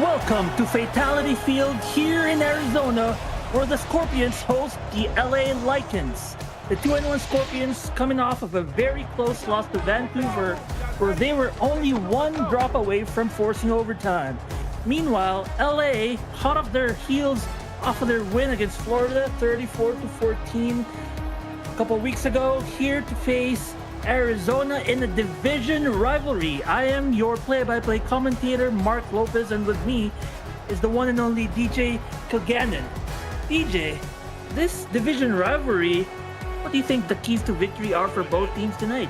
Welcome to Fatality Field here in Arizona, where the Scorpions host the LA Lycans. The 2-1 Scorpions coming off of a very close loss to Vancouver, where they were only one drop away from forcing overtime. Meanwhile, LA hot off their heels off of their win against Florida, 34-14 a couple weeks ago, here to face Arizona in a division rivalry. I am your play-by-play commentator, Mark Lopez, and with me is the one and only DJ Kilgannon. DJ, this division rivalry, what do you think the keys to victory are for both teams tonight?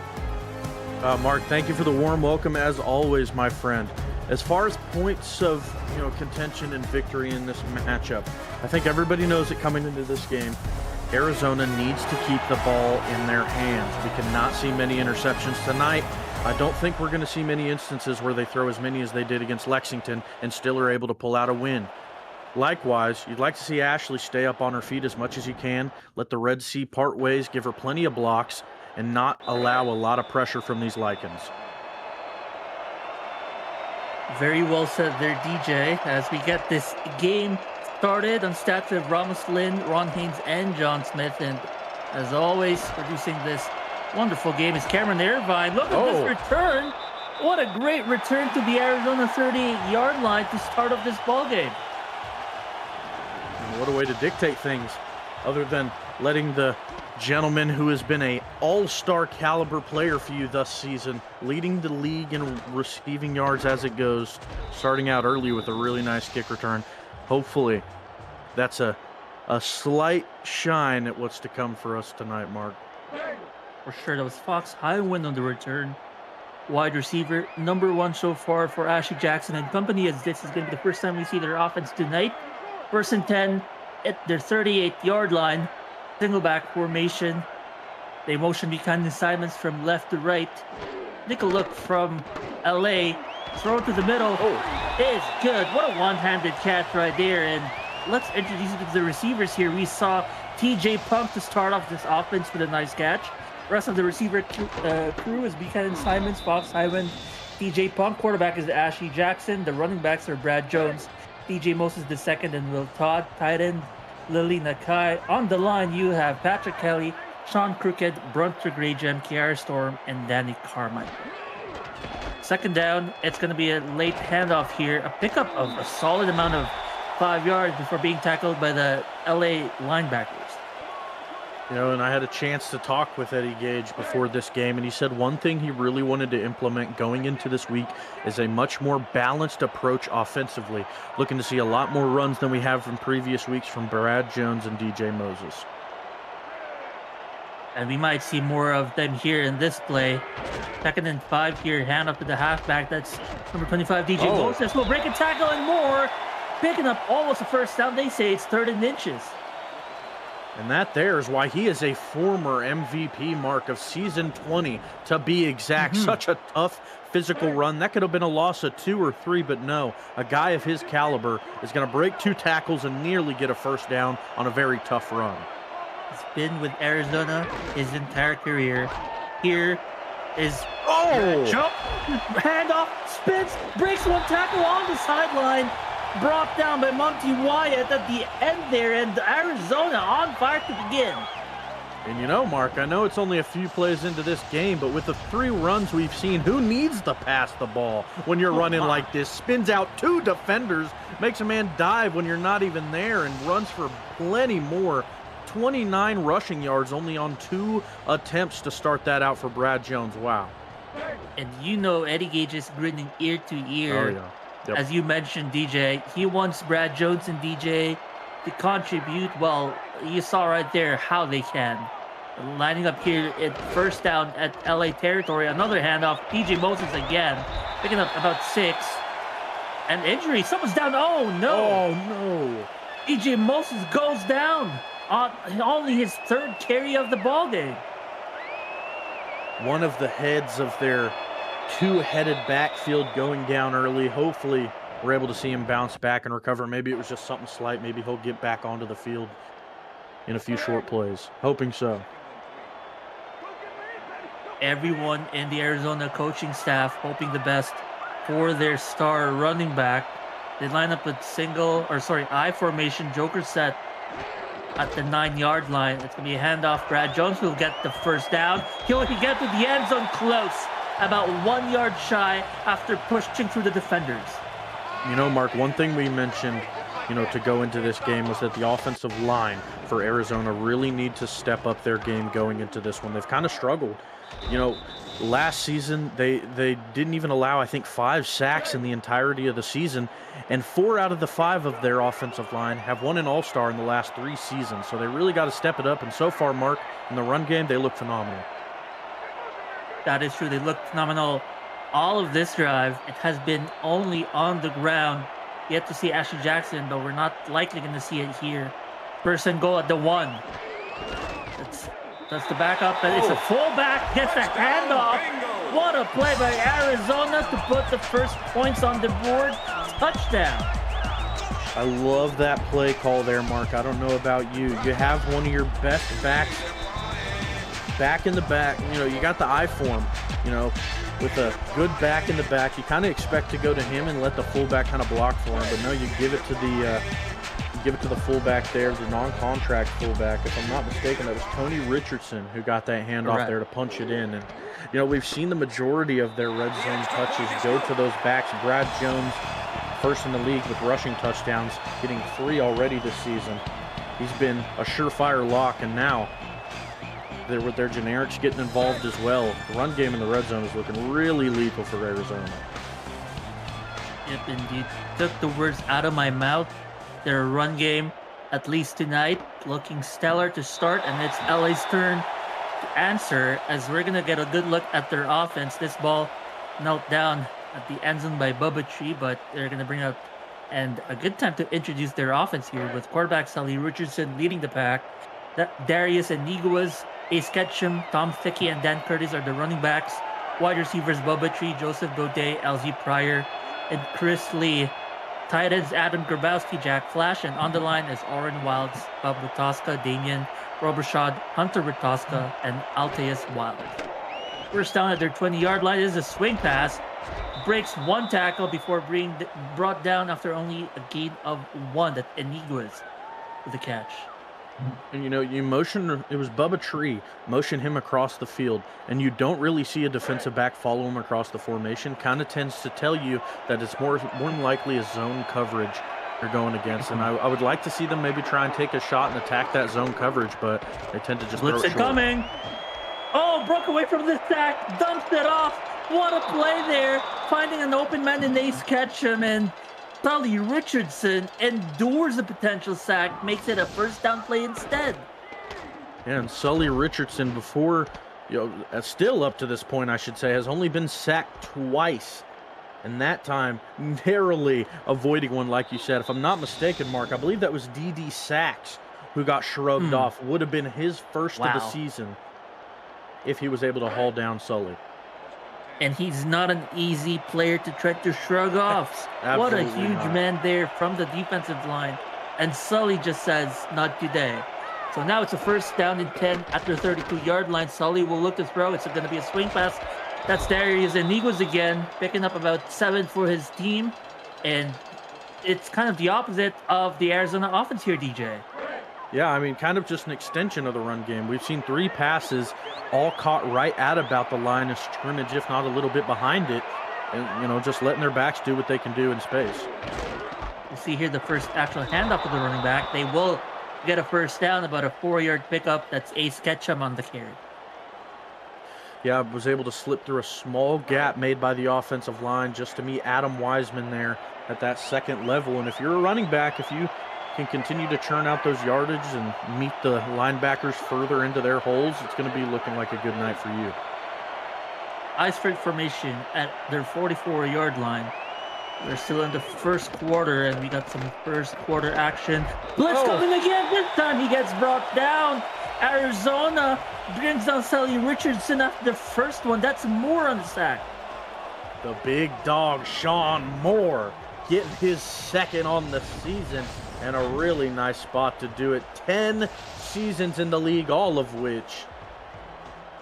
Mark, thank you for the warm welcome as always, my friend. As far as points of contention and victory in this matchup, I think everybody knows it coming into this game. Arizona needs to keep the ball in their hands. We cannot see many interceptions tonight. I don't think we're going to see many instances where they throw as many as they did against Lexington and still are able to pull out a win. Likewise, you'd like to see Ashley stay up on her feet as much as you can, let the Red Sea part ways, give her plenty of blocks, and not allow a lot of pressure from these Lycans. Very well said there, DJ, as we get this game started on stats of Ramos Lynn, Ron Haynes, and John Smith. And as always, producing this wonderful game is Cameron Irvine. Look at this return. What a great return to the Arizona 38-yard line to start off this ball game. And what a way to dictate things, other than letting the gentleman who has been a all-star caliber player for you this season, leading the league in receiving yards as it goes, starting out early with a really nice kick return. Hopefully, that's a slight shine at what's to come for us tonight, Mark. For sure, that was Fox Highwind on the return. Wide receiver, number one so far for Ashley Jackson and company, as this is going to be the first time we see their offense tonight. 1st and 10 at their 38-yard line. Single back formation. They motion behind assignments from left to right. Take a look from LA. Throw to the middle is good. What a one-handed catch right there. And let's introduce you to the receivers here. We saw TJ Punk to start off this offense with a nice catch. The rest of the receiver crew is Buchanan Simons, Fox Hyman, TJ Punk. Quarterback is Ashley Jackson. The running backs are Brad Jones, DJ Moses II, and Will Todd. Tight end Lily Nakai. On the line, you have Patrick Kelly, Sean Crooked, Brunter Graham, Kiara Storm, and Danny Carmine. Second down, it's going to be a late handoff here. A pickup of a solid amount of 5 yards before being tackled by the LA linebackers. And I had a chance to talk with Eddie Gage before this game, and he said one thing he really wanted to implement going into this week is a much more balanced approach offensively. Looking to see a lot more runs than we have from previous weeks from Brad Jones and DJ Moses. And we might see more of them here in this play. 2nd and 5 here, hand up to the halfback. That's number 25, DJ Moses. Will break a tackle and more. Picking up almost a first down. They say it's 3rd and inches. And that there is why he is a former MVP, Mark, of season 20, to be exact. Such a tough physical run. That could have been a loss of 2 or 3, but no. A guy of his caliber is going to break 2 tackles and nearly get a first down on a very tough run. He's been with Arizona his entire career. Here is jump, handoff, spins, breaks one tackle on the sideline. Brought down by Monty Wyatt at the end there, and Arizona on fire to begin. And Mark, I know it's only a few plays into this game, but with the 3 runs we've seen, who needs to pass the ball when you're running like this? Spins out 2 defenders, makes a man dive when you're not even there, and runs for plenty more. 29 rushing yards only on 2 attempts to start that out for Brad Jones. Wow. And Eddie Gage is grinning ear to ear. Oh, yeah. Yep. As you mentioned, DJ, he wants Brad Jones and DJ to contribute. Well, you saw right there how they can. Lining up here at first down at LA territory. Another handoff. DJ Moses again. Picking up about 6. An injury. Someone's down. Oh, no. Oh, no. DJ Moses goes down on only his 3rd carry of the ball game. One of the heads of their 2-headed backfield going down early. Hopefully, we're able to see him bounce back and recover. Maybe it was just something slight. Maybe he'll get back onto the field in a few short plays. Hoping so. Everyone in the Arizona coaching staff hoping the best for their star running back. They line up with I formation, Joker set at the 9-yard line. It's going to be a handoff. Brad Jones will get the first down. He'll get to the end zone close, about 1 yard shy after pushing through the defenders. You know, Mark, one thing we mentioned, to go into this game was that the offensive line for Arizona really need to step up their game going into this one. They've kind of struggled. Last season, they didn't even allow, I think, 5 sacks in the entirety of the season, and 4 out of the 5 of their offensive line have won an All-Star in the last 3 seasons. So they really got to step it up, and so far, Mark, in the run game, they look phenomenal. That is true. They look phenomenal. All of this drive, it has been only on the ground. Yet to see Ashley Jackson, though we're not likely going to see it here. First and goal at the 1. That's the backup, and it's a fullback, gets a handoff. What a play by Arizona to put the first points on the board. Touchdown. I love that play call there, Mark. I don't know about you. You have one of your best backs back in the back. You got the I form, with a good back in the back. You kind of expect to go to him and let the fullback kind of block for him, but no, you give it to the fullback there, the non-contract fullback. If I'm not mistaken, that was Tony Richardson who got that handoff there to punch it in. And we've seen the majority of their red zone touches go to those backs. Brad Jones, first in the league with rushing touchdowns, getting 3 already this season. He's been a surefire lock, and now with their generics getting involved as well. The run game in the red zone is looking really lethal for Arizona. Yep, indeed. Took the words out of my mouth. Their run game, at least tonight, looking stellar to start, and it's LA's turn to answer as we're going to get a good look at their offense. This ball knelt down at the end zone by Bubba Tree, but they're going to bring out and a good time to introduce their offense here with quarterback Sully Richardson leading the pack. Darius Iniguas, Ace Ketchum, Tom Thickey, and Dan Curtis are the running backs. Wide receivers Bubba Tree, Joseph Godet, LZ Pryor, and Chris Lee. Tight ends Adam Grabowski, Jack Flash, and on the line is Oren Wilds, Bob Rutosca, Damian Robershad, Hunter Rutosca, and Alteus Wild. First down at their 20-yard line is a swing pass. Breaks 1 tackle before being brought down after only a gain of 1. That Iniguas with the catch. And you motion, it was Bubba Tree, motion him across the field, and you don't really see a defensive back follow him across the formation. Kind of tends to tell you that it's more than likely a zone coverage they're going against. And I would like to see them maybe try and take a shot and attack that zone coverage, but they tend to just throw it short. Coming. Oh, broke away from the sack, dumped it off. What a play there, finding an open man in Ace Ketchum, and Sully Richardson endures a potential sack, makes it a first down play instead. Yeah, and Sully Richardson, before, still up to this point, I should say, has only been sacked twice. And that time, narrowly avoiding one, like you said. If I'm not mistaken, Mark, I believe that was D.D. Sachs who got shrugged off. Would have been his first of the season if he was able to haul down Sully. And he's not an easy player to try to shrug off. What a huge man there from the defensive line. And Sully just says, not today. So now it's a first down and 10 at the 32-yard line. Sully will look to throw. It's going to be a swing pass. That's Darius Iniguas again, picking up about 7 for his team. And it's kind of the opposite of the Arizona offense here, DJ. Yeah, I mean, kind of just an extension of the run game. We've seen 3 passes all caught right at about the line of scrimmage, if not a little bit behind it. And, just letting their backs do what they can do in space. You see here the first actual handoff of the running back. They will get a first down, about a 4-yard pickup. That's Ace Ketchum on the carry. Yeah, was able to slip through a small gap made by the offensive line just to meet Adam Wiseman there at that second level. And if you're a running back, if you can continue to churn out those yardage and meet the linebackers further into their holes, it's going to be looking like a good night for you. Iceberg formation at their 44-yard line. We're still in the first quarter, and we got some first quarter action. Blitz coming again. This time he gets brought down. Arizona brings down Sully Richardson after the first one. That's Moore on the sack. The big dog, Sean Moore, getting his second on the season, and a really nice spot to do it. 10 seasons in the league, all of which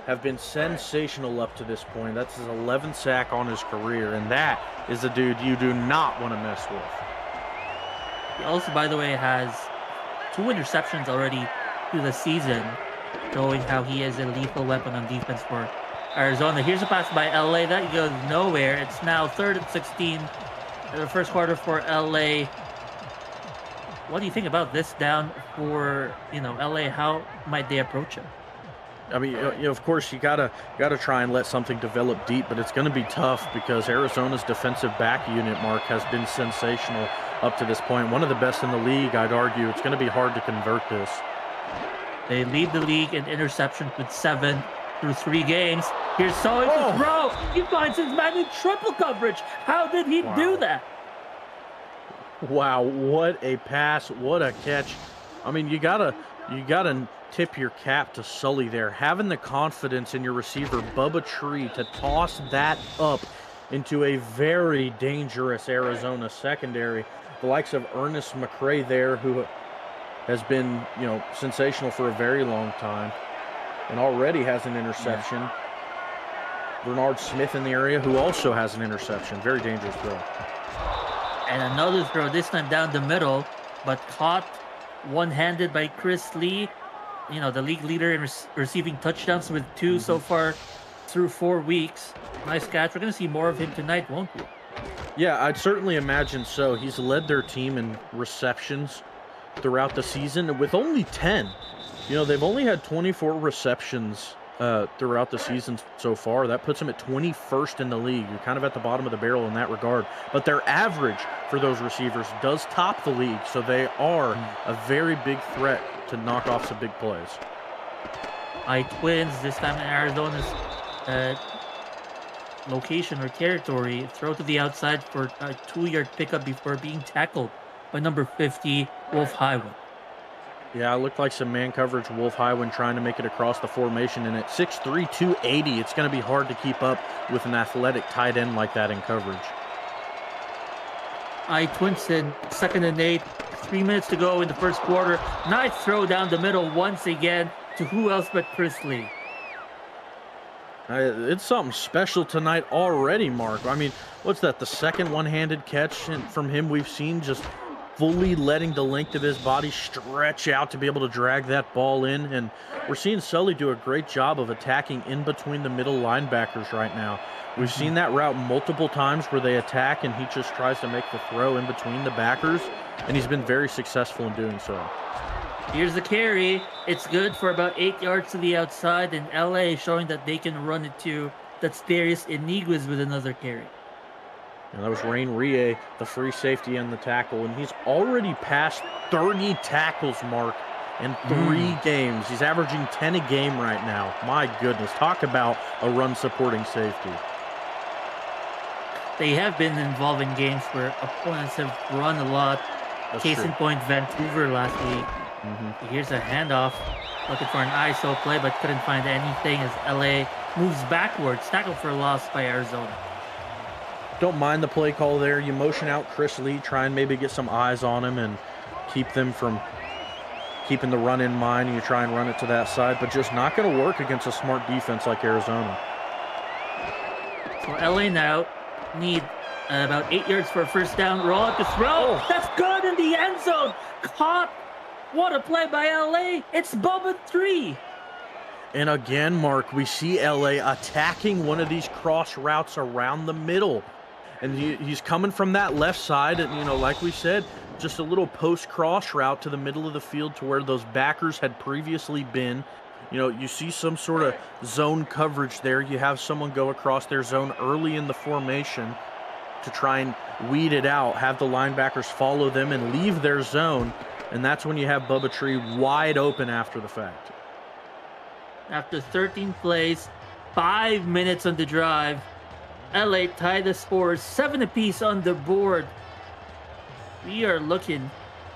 have been sensational up to this point. That's his 11th sack on his career, and that is a dude you do not want to mess with. He also, by the way, has 2 interceptions already through the season, showing how he is a lethal weapon on defense for Arizona. Here's a pass by LA. That goes nowhere. It's now 3rd and 16 in the first quarter for LA. What do you think about this down for, LA? How might they approach it? I mean, of course, you gotta try and let something develop deep, but it's going to be tough because Arizona's defensive back unit, Mark, has been sensational up to this point. One of the best in the league, I'd argue. It's going to be hard to convert this. They lead the league in interceptions with 7 through 3 games. Here's Sully to throw. He finds his man in triple coverage. How did he do that? Wow, what a pass, what a catch. I mean, you gotta tip your cap to Sully there. Having the confidence in your receiver, Bubba Tree, to toss that up into a very dangerous Arizona secondary. The likes of Ernest McCray there, who has been, sensational for a very long time and already has an interception. Yeah. Bernard Smith in the area, who also has an interception. Very dangerous throw. And another throw, this time down the middle, but caught one-handed by Chris Lee. The league leader in receiving touchdowns with 2 so far through 4 weeks. Nice catch. We're going to see more of him tonight, won't we? Yeah, I'd certainly imagine so. He's led their team in receptions throughout the season with only 10. They've only had 24 receptions throughout the season so far. That puts them at 21st in the league. You're kind of at the bottom of the barrel in that regard. But their average for those receivers does top the league, so they are a very big threat to knock off some big plays. Twins, this time in Arizona's location or territory, throw to the outside for a 2-yard pickup before being tackled by number 50, Wolf Highway. Yeah, it looked like some man coverage. Wolf Highway trying to make it across the formation, and at 6'3", 280, it's going to be hard to keep up with an athletic tight end like that in coverage. Twins in 2nd and 8, 3 minutes to go in the first quarter. Nice throw down the middle once again to who else but Chris Lee. It's something special tonight already, Mark. I mean, what's that, the second one-handed catch from him we've seen, just fully letting the length of his body stretch out to be able to drag that ball in. And we're seeing Sully do a great job of attacking in between the middle linebackers right now. We've seen that route multiple times where they attack and he just tries to make the throw in between the backers, and he's been very successful in doing so. Here's the carry. It's good for about 8 yards to the outside, and LA showing that they can run it too. That's Darius Iniguez with another carry. And that was Rain Rie, the free safety and the tackle, and he's already passed 30 tackles, Mark, in 3 games. He's averaging 10 a game right now. My goodness, talk about a run-supporting safety. They have been involved in games where opponents have run a lot. That's Case true. in point, Vancouver last week. Here's a handoff, looking for an ISO play, but couldn't find anything as LA moves backwards. Tackle for a loss by Arizona. Don't mind the play call there. You motion out Chris Lee, try and maybe get some eyes on him and keep them from keeping the run in mind. And you try and run it to that side, but just not going to work against a smart defense like Arizona. So LA now need about 8 yards for a first down. Roll up to throw. That's good in the end zone. Caught. What a play by LA. It's Bubba 3. And again, Mark, we see LA attacking one of these cross routes around the middle. And he's coming from that left side. And, like we said, just a little post-cross route to the middle of the field to where those backers had previously been. You see some sort of zone coverage there. You have someone go across their zone early in the formation to try and weed it out, have the linebackers follow them and leave their zone. And that's when you have Bubba Tree wide open after the fact. After 13 plays, 5 minutes on the drive, LA tied the score 7 apiece on the board. We are looking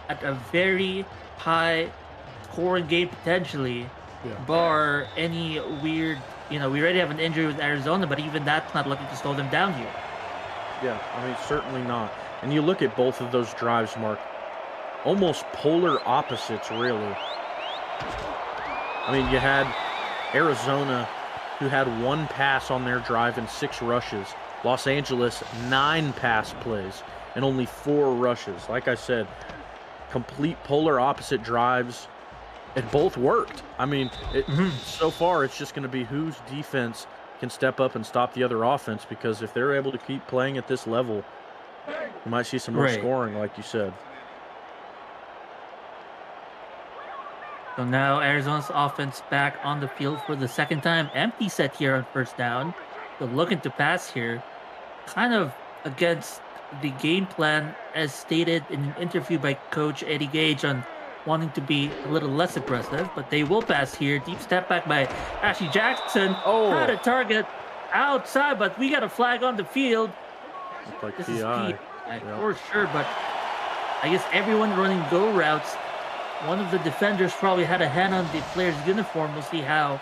at a very high scoring game potentially, bar any weird, we already have an injury with Arizona, but even that's not looking to slow them down here. Yeah, I mean, certainly not. And you look at both of those drives, Mark, almost polar opposites, really. I mean, you had Arizona, who had 1 pass on their drive and 6 rushes. Los Angeles, 9 pass plays and only 4 rushes. Like I said, complete polar opposite drives. It both worked. I mean, so far it's just going to be whose defense can step up and stop the other offense, because if they're able to keep playing at this level, you might see some more scoring, like you said. So now Arizona's offense back on the field for the second time. Empty set here on first down. So looking to pass here, kind of against the game plan as stated in an interview by Coach Eddie Gage on wanting to be a little less aggressive, but they will pass here. Deep step back by Ashley Jackson. Had a target outside, but we got a flag on the field. Looks like this PI. is PI for sure, but I guess everyone running go routes. One of the defenders probably had a hand on the player's uniform. We'll see how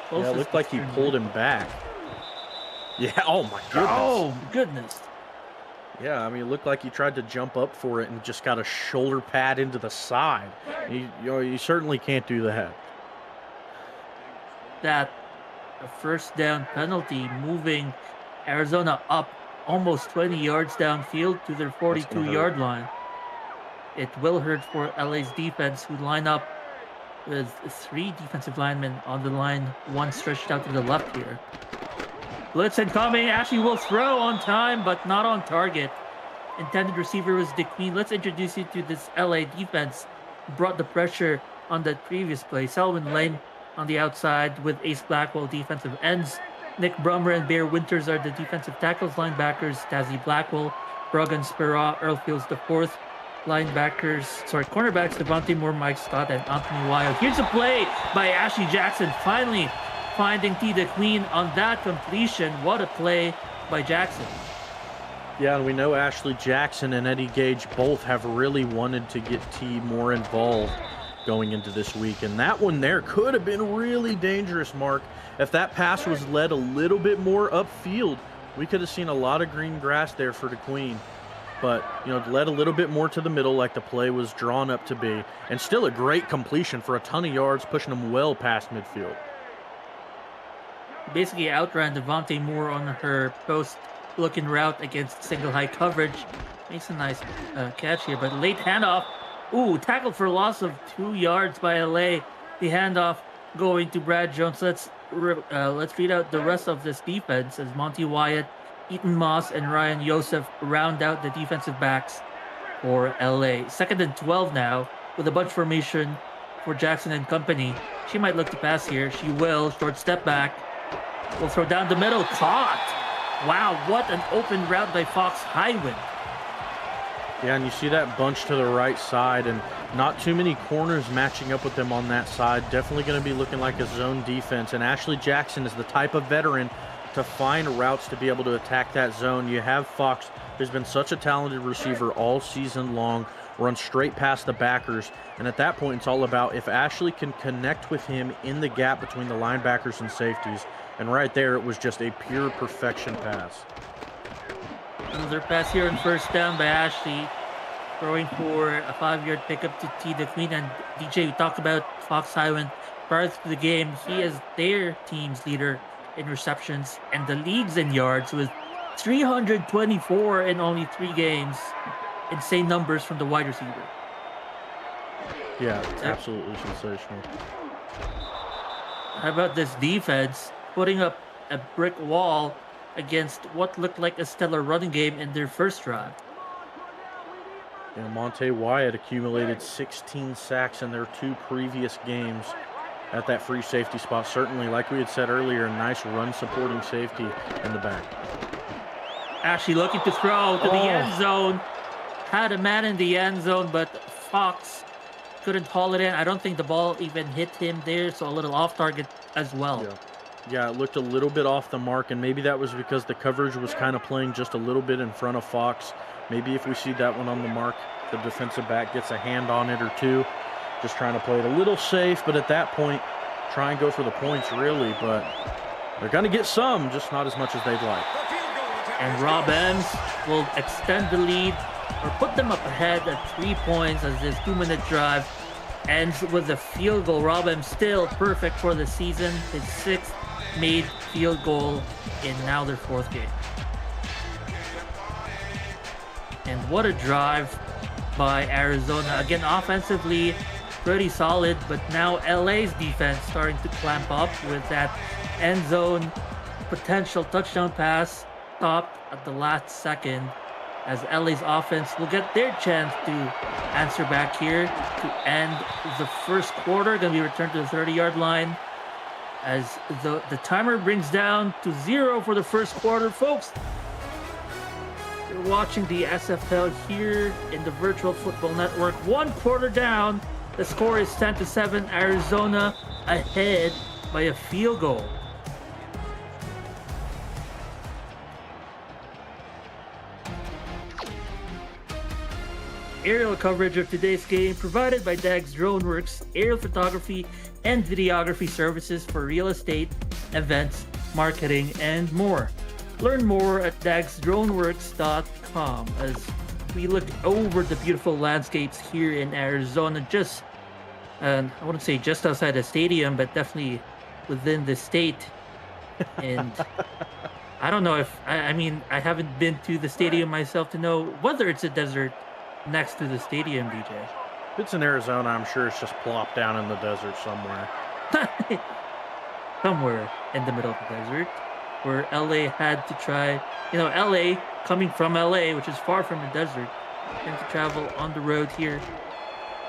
close. Yeah, it looked like he pulled him back. Yeah, oh my goodness. Oh, goodness. Yeah, I mean, it looked like he tried to jump up for it and just got a shoulder pad into the side. You certainly can't do that. That a first down penalty, moving Arizona up almost 20 yards downfield to their 42-yard line. It will hurt for LA's defense, who line up with 3 defensive linemen on the line, one stretched out to the left here. Blitz incoming. Ashley will throw on time, but not on target. Intended receiver was DeQueen. Let's introduce you to this LA defense. Brought the pressure on that previous play. Selwyn Lane on the outside with Ace Blackwell defensive ends. Nick Brummer and Bear Winters are the defensive tackles. Linebackers, Tazzy Blackwell, Brogan Spera, Earl Fields the fourth. Cornerbacks, Devontae Moore, Mike Scott, and Anthony Wild. Here's a play by Ashley Jackson, finally finding T. DeQueen on that completion. What a play by Jackson. Yeah, and we know Ashley Jackson and Eddie Gage both have really wanted to get T more involved going into this week. And that one there could have been really dangerous, Mark. If that pass was led a little bit more upfield, we could have seen a lot of green grass there for DeQueen. But, led a little bit more to the middle like the play was drawn up to be. And still a great completion for a ton of yards, pushing them well past midfield. Basically outran Devontae Moore on her post-looking route against single high coverage. Makes a nice catch here, but late handoff. Ooh, tackled for a loss of 2 yards by LA. The handoff going to Brad Jones. Let's read out the rest of this defense as Monty Wyatt, Ethan Moss, and Ryan Yosef round out the defensive backs for LA. 2nd and 12 now with a bunch formation for Jackson and company. She might look to pass here. She will. Short step back. Will throw down the middle. Caught. Wow, what an open route by Fox Highwind. Yeah, and you see that bunch to the right side, and not too many corners matching up with them on that side. Definitely going to be looking like a zone defense, and Ashley Jackson is the type of veteran to find routes to be able to attack that zone. You have Fox, who's been such a talented receiver all season long, run straight past the backers, and at that point it's all about if Ashley can connect with him in the gap between the linebackers and safeties, and right there it was just a pure perfection pass. Another pass here on first down by Ashley, throwing for a 5-yard pickup to T. DeQueen. And DJ, we talked about Fox Highwind prior to the game. He is their team's leader in receptions and the league's in yards with 324 in only 3 games. Insane numbers from the wide receiver. Yeah, it's absolutely sensational. How about this defense putting up a brick wall against what looked like a stellar running game in their first drive? Yeah, Monte Wyatt accumulated 16 sacks in their 2 previous games at that free safety spot. Certainly, like we had said earlier, a nice run supporting safety in the back. Ashley looking to throw to the end zone. Had a man in the end zone, but Fox couldn't haul it in. I don't think the ball even hit him there, so a little off target as well. Yeah, it looked a little bit off the mark, and maybe that was because the coverage was kind of playing just a little bit in front of Fox. Maybe if we see that one on the mark, the defensive back gets a hand on it or two. Just trying to play it a little safe, but at that point, try and go for the points, really. But they're going to get some, just not as much as they'd like. And Rob Ems will extend the lead or put them up ahead at 3 points as this 2-minute drive ends with a field goal. Rob Ems still perfect for the season. His 6th made field goal in now their 4th game. And what a drive by Arizona. Again, offensively, pretty solid, but now LA's defense starting to clamp up with that end zone potential touchdown pass stopped at the last second, as LA's offense will get their chance to answer back here to end the first quarter. Going to be returned to the 30-yard line as the timer brings down to 0 for the first quarter. Folks, you're watching the SFL here in the Virtual Football Network. 1 quarter down. The score is 10-7. Arizona ahead by a field goal. Aerial coverage of today's game provided by Dag's DroneWorks, aerial photography and videography services for real estate, events, marketing, and more. Learn more at dagsdroneworks.com as we look over the beautiful landscapes here in Arizona, I wouldn't say just outside the stadium, but definitely within the state. And I don't know if, I mean, I haven't been to the stadium myself to know whether it's a desert next to the stadium, DJ. If it's in Arizona, I'm sure it's just plopped down in the desert somewhere. Somewhere in the middle of the desert, where LA had to try, LA, coming from LA, which is far from the desert, and to travel on the road here.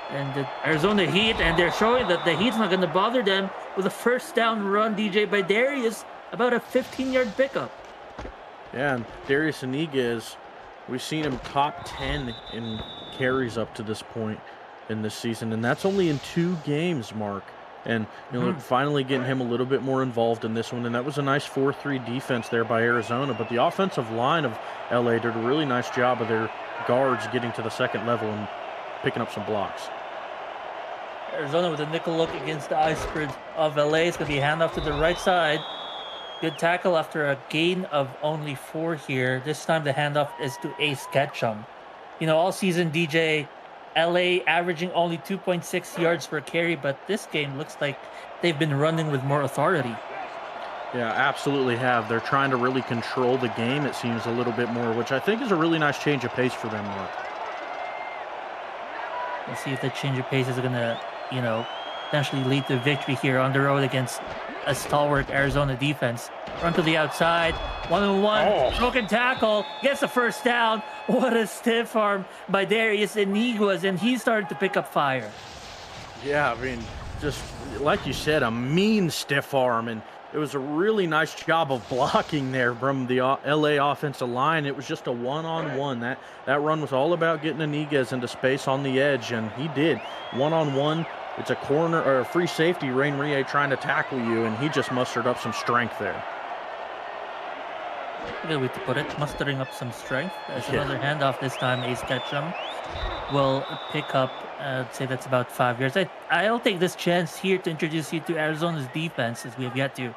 And the Arizona Heat, and they're showing that the Heat's not going to bother them with a first down run, DJ, by Darius, about a 15-yard pickup. Yeah, and Darius Iniguez, we've seen him top 10 in carries up to this point in this season, and that's only in 2 games, Mark. And finally getting him a little bit more involved in this one, and that was a nice 4-3 defense there by Arizona. But the offensive line of LA did a really nice job of their guards getting to the second level and picking up some blocks. Arizona with a nickel look against the eye spread of LA. It's going to be a handoff to the right side. Good tackle after a gain of only 4 here. This time the handoff is to Ace Ketchum. All season, DJ, LA averaging only 2.6 yards per carry, but this game looks like they've been running with more authority. Yeah, absolutely have. They're trying to really control the game, it seems, a little bit more, which I think is a really nice change of pace for them, Mark. Let's see if that change of pace is going to, potentially lead to victory here on the road against a stalwart Arizona defense. Run to the outside, 1-on-1, broken tackle, gets the first down. What a stiff arm by Darius Iniguez, and he's starting to pick up fire. Yeah, I mean, just like you said, a mean stiff arm, and it was a really nice job of blocking there from the LA offensive line. It was just a one-on-one. That run was all about getting Iniguez into space on the edge, and he did. One-on-one. It's a corner or a free safety, Rain Rie trying to tackle you, and he just mustered up some strength there. Good way to put it, mustering up some strength. There's another handoff this time. Ace Ketchum will pick up, I'd say that's about 5 yards. I'll take this chance here to introduce you to Arizona's defense, as we have yet to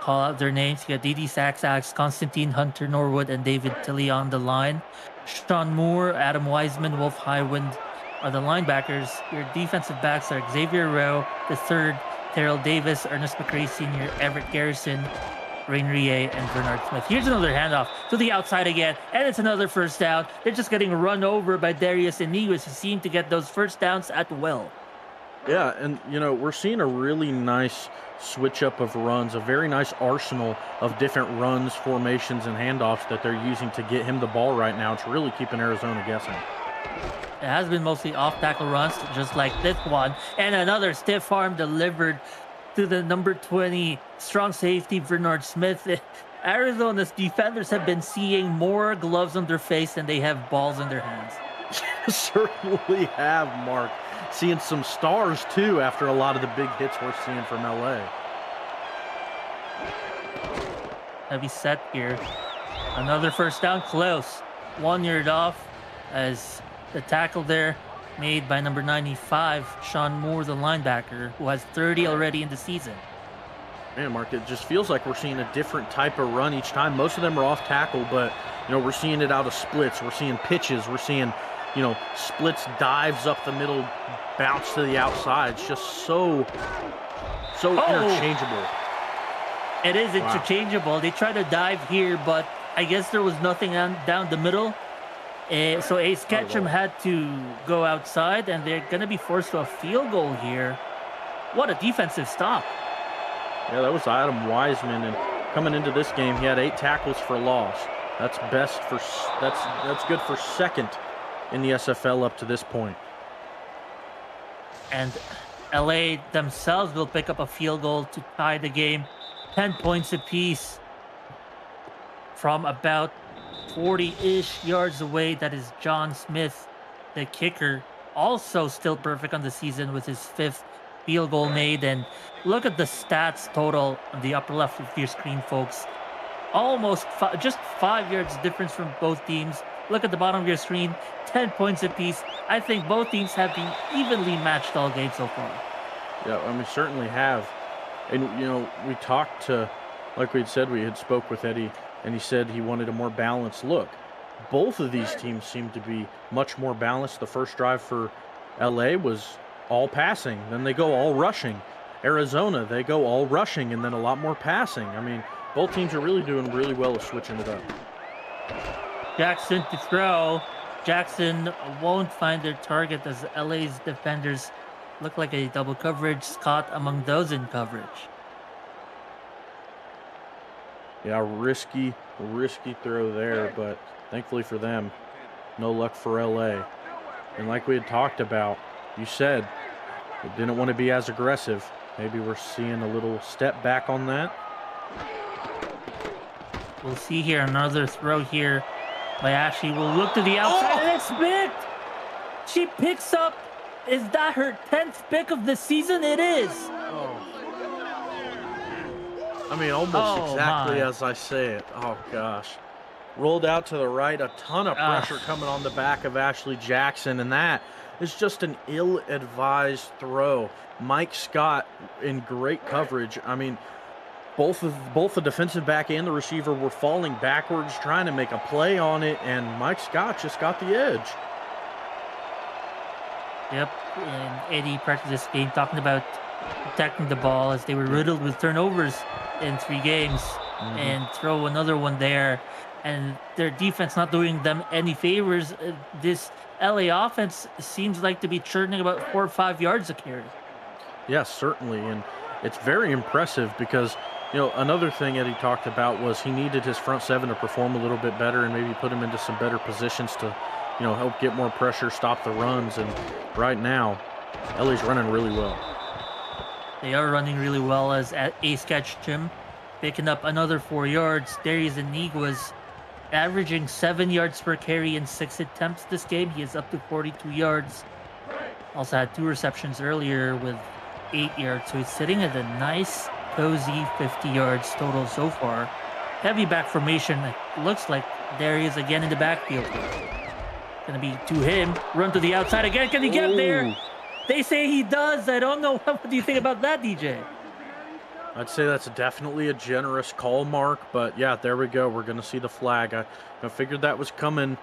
call out their names. You got Didi Saxax, Constantine Hunter Norwood, and David Tilley on the line. Sean Moore, Adam Wiseman, Wolf Highwind are the linebackers. Your defensive backs are Xavier Rowe III, Terrell Davis, Ernest McRae Sr., Everett Garrison, Rain Rie, and Bernard Smith. Here's another handoff to the outside again, and it's another first down. They're just getting run over by Darius Iniguez, who seem to get those first downs at will. Yeah, and we're seeing a really nice switch up of runs, a very nice arsenal of different runs, formations, and handoffs that they're using to get him the ball right now. It's really keeping Arizona guessing. It has been mostly off-tackle runs, just like this one. And another stiff arm delivered to the number 20 strong safety, Bernard Smith. Arizona's defenders have been seeing more gloves on their face than they have balls in their hands. Certainly have, Mark. Seeing some stars, too, after a lot of the big hits we're seeing from LA. Heavy set here. Another first down, close. 1 yard off as the tackle there made by number 95, Sean Moore, the linebacker, who has 30 already in the season. Man, Mark, it just feels like we're seeing a different type of run each time. Most of them are off tackle, but, we're seeing it out of splits. We're seeing pitches. We're seeing, splits, dives up the middle, bounce to the outside. It's just so interchangeable. It is interchangeable. They try to dive here, but I guess there was nothing down the middle So Ace Not at Ketchum all. had to go outside, and they're going to be forced to a field goal here. What a defensive stop. Yeah, that was Adam Wiseman, and coming into this game, he had 8 tackles for loss. That's best for that's good for second in the SFL up to this point. And LA themselves will pick up a field goal to tie the game. 10 points apiece from about 40-ish yards away. That is John Smith, the kicker, also still perfect on the season with his 5th field goal made. And look at the stats total on the upper left of your screen, folks. Almost just 5 yards difference from both teams. Look at the bottom of your screen, 10 points apiece. I think both teams have been evenly matched all game so far. Yeah, I mean, certainly have. And, you know, we talked to, like we had said, we had spoke with Eddie, and he said he wanted a more balanced look. Both of these teams seem to be much more balanced. The first drive for LA was all passing. Then they go all rushing. Arizona, they go all rushing and then a lot more passing. I mean, both teams are really doing really well at switching it up. Jackson to throw. Jackson won't find their target as LA's defenders look like a double coverage. Scott among those in coverage. Yeah, risky throw there, but thankfully for them, no luck for LA. And like we had talked about, you said we didn't want to be as aggressive. Maybe we're seeing a little step back on that. We'll see here another throw here by Ashley. We'll look to the outside and it's picked. She picks up. Is that her 10th pick of the season? It is. I mean, almost exactly as I say it. Oh, gosh. Rolled out to the right. A ton of pressure coming on the back of Ashley Jackson, and that is just an ill-advised throw. Mike Scott in great coverage. I mean, both the defensive back and the receiver were falling backwards, trying to make a play on it, and Mike Scott just got the edge. Yep, and Eddie practiced this game talking about protecting the ball as they were riddled with turnovers in 3 games, and throw another one there, and their defense not doing them any favors. This LA offense seems like to be churning about 4 or 5 yards a carry. Yes, certainly, and it's very impressive because, you know, another thing Eddie talked about was he needed his front 7 to perform a little bit better and maybe put him into some better positions to, you know, help get more pressure, stop the runs, and right now, LA's running really well. They are running really well as Ace Ketchum picking up another 4 yards. Darius Inigua's averaging 7 yards per carry in 6 attempts this game. He is up to 42 yards. Also had 2 receptions earlier with 8 yards. So he's sitting at a nice, cozy 50 yards total so far. Heavy back formation. It looks like Darius again in the backfield. Gonna be to him. Run to the outside again. Can he get there? They say he does. I don't know. What do you think about that, DJ? I'd say that's definitely a generous call, Mark, but yeah, there we go. We're going to see the flag. I figured that was coming.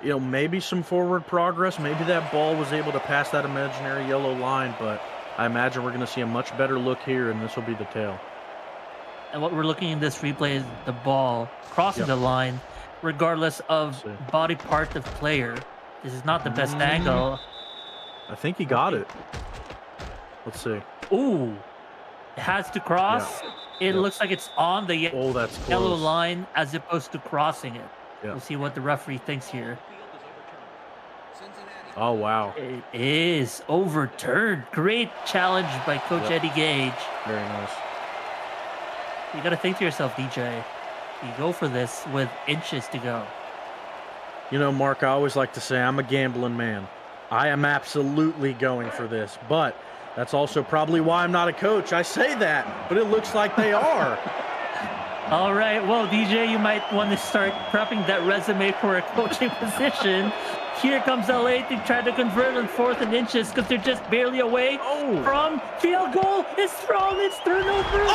You know, maybe some forward progress. Maybe that ball was able to pass that imaginary yellow line, but I imagine we're going to see a much better look here, and this will be the tail. And what we're looking in this replay is the ball crossing the line, regardless of body part of player. This is not the best angle. I think he got it. Let's see. Ooh. It has to cross. It looks like it's on the yellow line as opposed to crossing it. We'll see what the referee thinks here. Oh, wow. It is overturned. Great challenge by Coach Eddie Gage. Very nice. You got to think to yourself, DJ, you go for this with inches to go. You know, Mark, I always like to say I'm a gambling man. I am absolutely going for this, but that's also probably why I'm not a coach. I say that, but it looks like they are. All right. Well, DJ, you might want to start prepping that resume for a coaching position. Here comes LA to try to convert on 4th and inches because they're just barely away from field goal. It's thrown. It's turnover.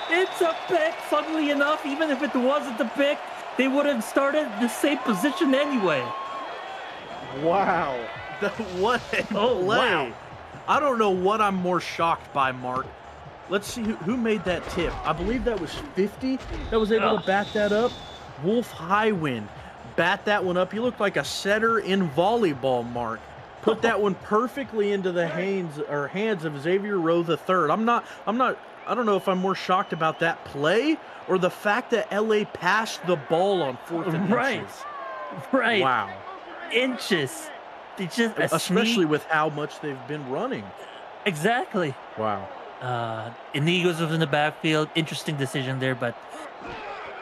It's a pick. Funnily enough, even if it wasn't a pick, they would have started the same position anyway. Wow. What a play. Wow. I don't know what I'm more shocked by, Mark. Let's see who made that tip. I believe that was 50 that was able to back that up. Wolf Highwind bat that one up. You look like a setter in volleyball, Mark. Put that one perfectly into the hands of Xavier Rowe III. I don't know if I'm more shocked about that play or the fact that LA passed the ball on 4th and inches. Right. Wow. Inches. It's just especially with how much they've been running. Exactly. Wow. Inigo's was in the backfield. Interesting decision there, but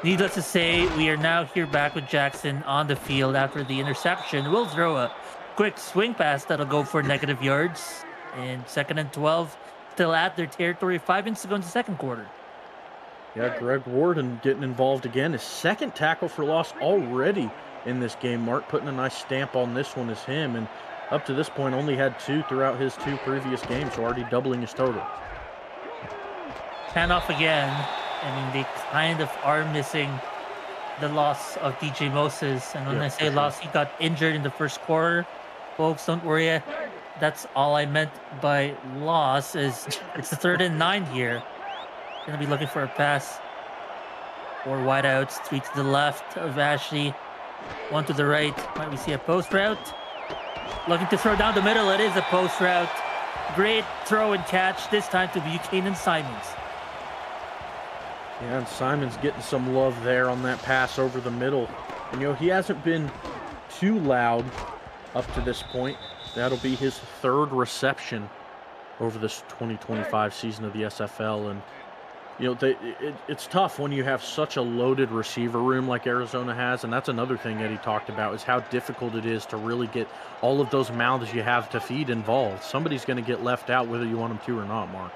needless to say, we are now here back with Jackson on the field after the interception. We'll throw a quick swing pass that'll go for negative yards. And 2nd and 12, still at their territory. 5 minutes to go in the second quarter. Yeah, Greg Warden getting involved again. His 2nd tackle for loss already in this game. Mark putting a nice stamp on this one is him. And up to this point, only had 2 throughout his 2 previous games, so already doubling his total. Handoff again. I mean, they kind of are missing the loss of DJ Moses. And when I say loss, he got injured in the first quarter. Folks, don't worry. That's all I meant by loss. Is it's a 3rd and 9 here. Going to be looking for a pass. 4 wideouts, 3 to the left of Ashley, 1 to the right. Might we see a post route? Looking to throw down the middle. It is a post route. Great throw and catch, this time to Buchanan Simons. Yeah, and Simons getting some love there on that pass over the middle. And, he hasn't been too loud up to this point. That'll be his 3rd reception over this 2025 season of the SFL. And, it's tough when you have such a loaded receiver room like Arizona has. And that's another thing that he talked about, is how difficult it is to really get all of those mouths you have to feed involved. Somebody's going to get left out whether you want them to or not, Mark.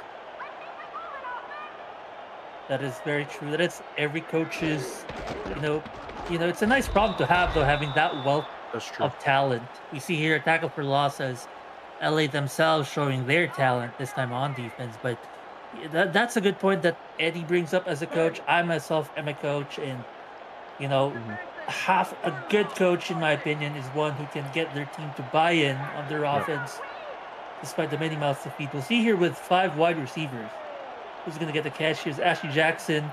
That is very true. That is every coach's, it's a nice problem to have, though, having that wealth of talent. We see here a tackle for loss as LA themselves showing their talent this time on defense. But that's a good point that Eddie brings up as a coach. I myself am a coach, and, half a good coach, in my opinion, is one who can get their team to buy in on their offense, despite the many mouths to feed. We'll see here with 5 wide receivers. Who's going to get the catch here is Ashley Jackson,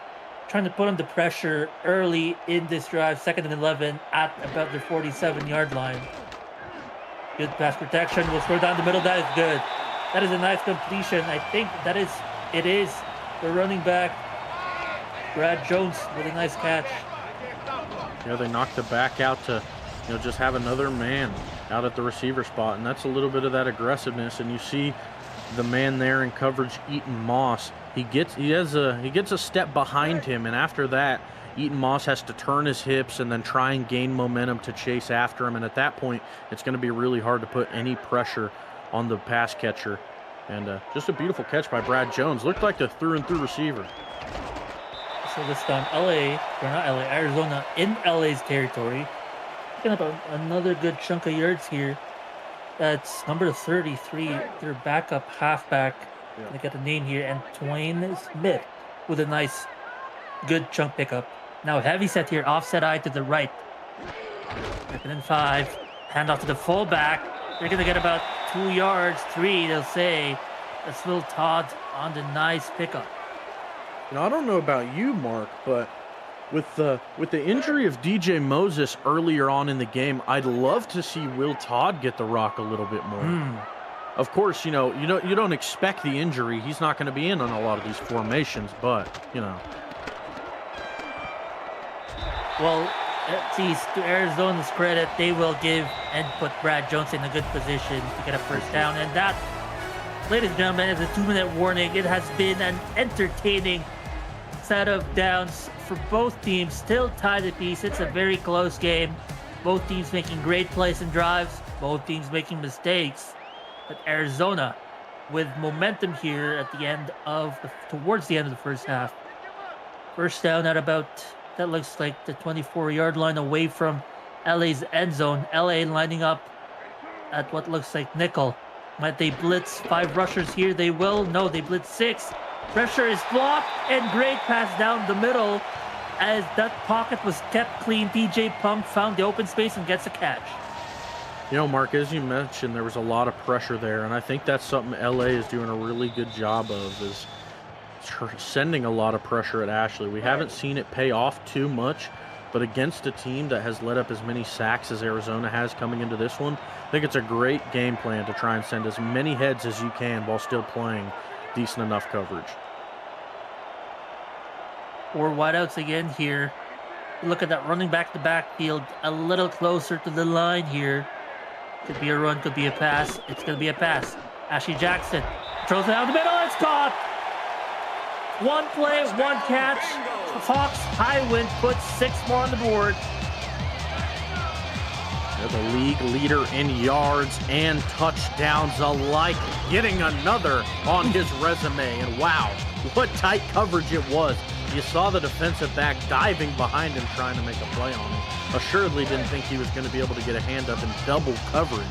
trying to put on the pressure early in this drive. 2nd and 11 at about the 47-yard line. Good pass protection. We'll throw down the middle. That is good. That is a nice completion. I think it is the running back, Brad Jones, with a nice catch. Yeah, they knocked the back out to, just have another man out at the receiver spot. And that's a little bit of that aggressiveness. And you see the man there in coverage, Eaton Moss. He gets a step behind him, and after that, Eaton Moss has to turn his hips and then try and gain momentum to chase after him. And at that point, it's going to be really hard to put any pressure on the pass catcher. And just a beautiful catch by Brad Jones. Looked like a through-and-through receiver. So this time, Arizona in LA's territory. Picking up another good chunk of yards here. That's number 33, their backup halfback. I got the name here, and Twain Smith with a nice, good chunk pickup. Now heavy set here, offset eye to the right. 2nd and 5, handoff to the fullback. They're going to get about 2 yards, 3, they'll say. That's Will Todd on the nice pickup. I don't know about you, Mark, but with the injury of DJ Moses earlier on in the game, I'd love to see Will Todd get the rock a little bit more. Of course, you don't expect the injury. He's not going to be in on a lot of these formations, but, Well, to Arizona's credit, they will give and put Brad Jones in a good position to get a first down. And that, ladies and gentlemen, is a 2-minute warning. It has been an entertaining set of downs for both teams. Still tied apiece. It's a very close game. Both teams making great plays and drives. Both teams making mistakes. But Arizona with momentum here at the end of towards the end of the first half. First down at about, that looks like the 24-yard line away from LA's end zone. LA lining up at what looks like nickel. Might they blitz 5 rushers here? They will. No, they blitz 6. Pressure is blocked, and great pass down the middle as that pocket was kept clean. DJ Punk found the open space and gets a catch. Mark, as you mentioned, there was a lot of pressure there, and I think that's something LA is doing a really good job of, is sending a lot of pressure at Ashley. We haven't seen it pay off too much but against a team that has let up as many sacks as Arizona has coming into this one, I think it's a great game plan to try and send as many heads as you can while still playing decent enough coverage. 4 wideouts again here. Look at that, running back the backfield a little closer to the line here. Could be a run, could be a pass. It's going to be a pass. Ashley Jackson throws it out the middle. It's caught. 1 play, 1 catch. Hawks high wind puts 6 more on the board. They're the league leader in yards and touchdowns alike, getting another on his resume. And wow, what tight coverage it was. You saw the defensive back diving behind him trying to make a play on him. Assuredly didn't think he was going to be able to get a hand up in double coverage,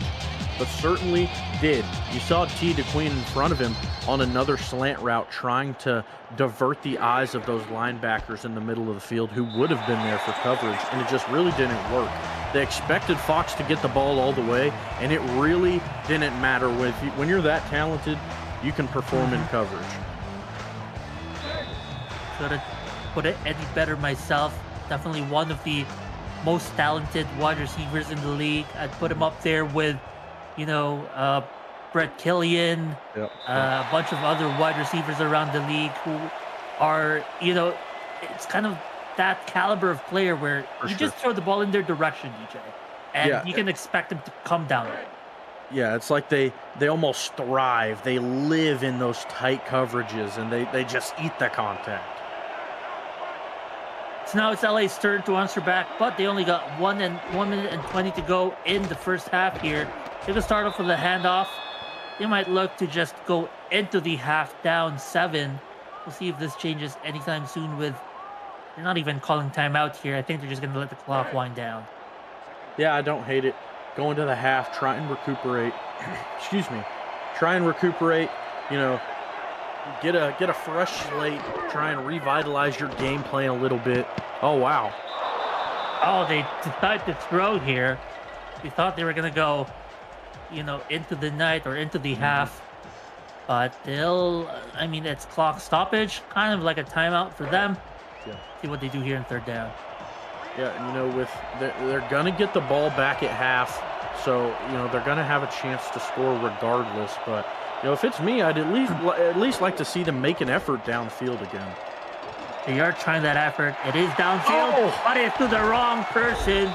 but certainly did. You saw T. DeQueen in front of him on another slant route trying to divert the eyes of those linebackers in the middle of the field who would have been there for coverage, and it just really didn't work. They expected Fox to get the ball all the way, and it really didn't matter. When you're that talented, you can perform in coverage. Couldn't put it any better myself. Definitely one of the most talented wide receivers in the league. I'd put him up there with, Brett Killian, a bunch of other wide receivers around the league who are, it's kind of that caliber of player where just throw the ball in their direction, DJ, and you can expect them to come down. Yeah, it's like they almost thrive. They live in those tight coverages, and they just eat the contact. So now it's LA's turn to answer back, but they only got 1 minute and 20 to go in the first half here. They're going to start off with a handoff. They might look to just go into the half down 7. We'll see if this changes anytime soon with... They're not even calling timeout here. I think they're just going to let the clock wind down. Yeah, I don't hate it. Go into the half, try and recuperate. Excuse me. Try and recuperate, get a fresh slate, try and revitalize your game plan a little bit. Oh, wow. Oh, they decided to throw here. We thought they were going to go, into the night or into the half. But it's clock stoppage, kind of like a timeout for them. Yeah. See what they do here in 3rd down. Yeah, they're going to get the ball back at half. So, they're going to have a chance to score regardless. But, if it's me, I'd at least like to see them make an effort downfield again. They are trying that effort. It is downfield, but it's to the wrong person.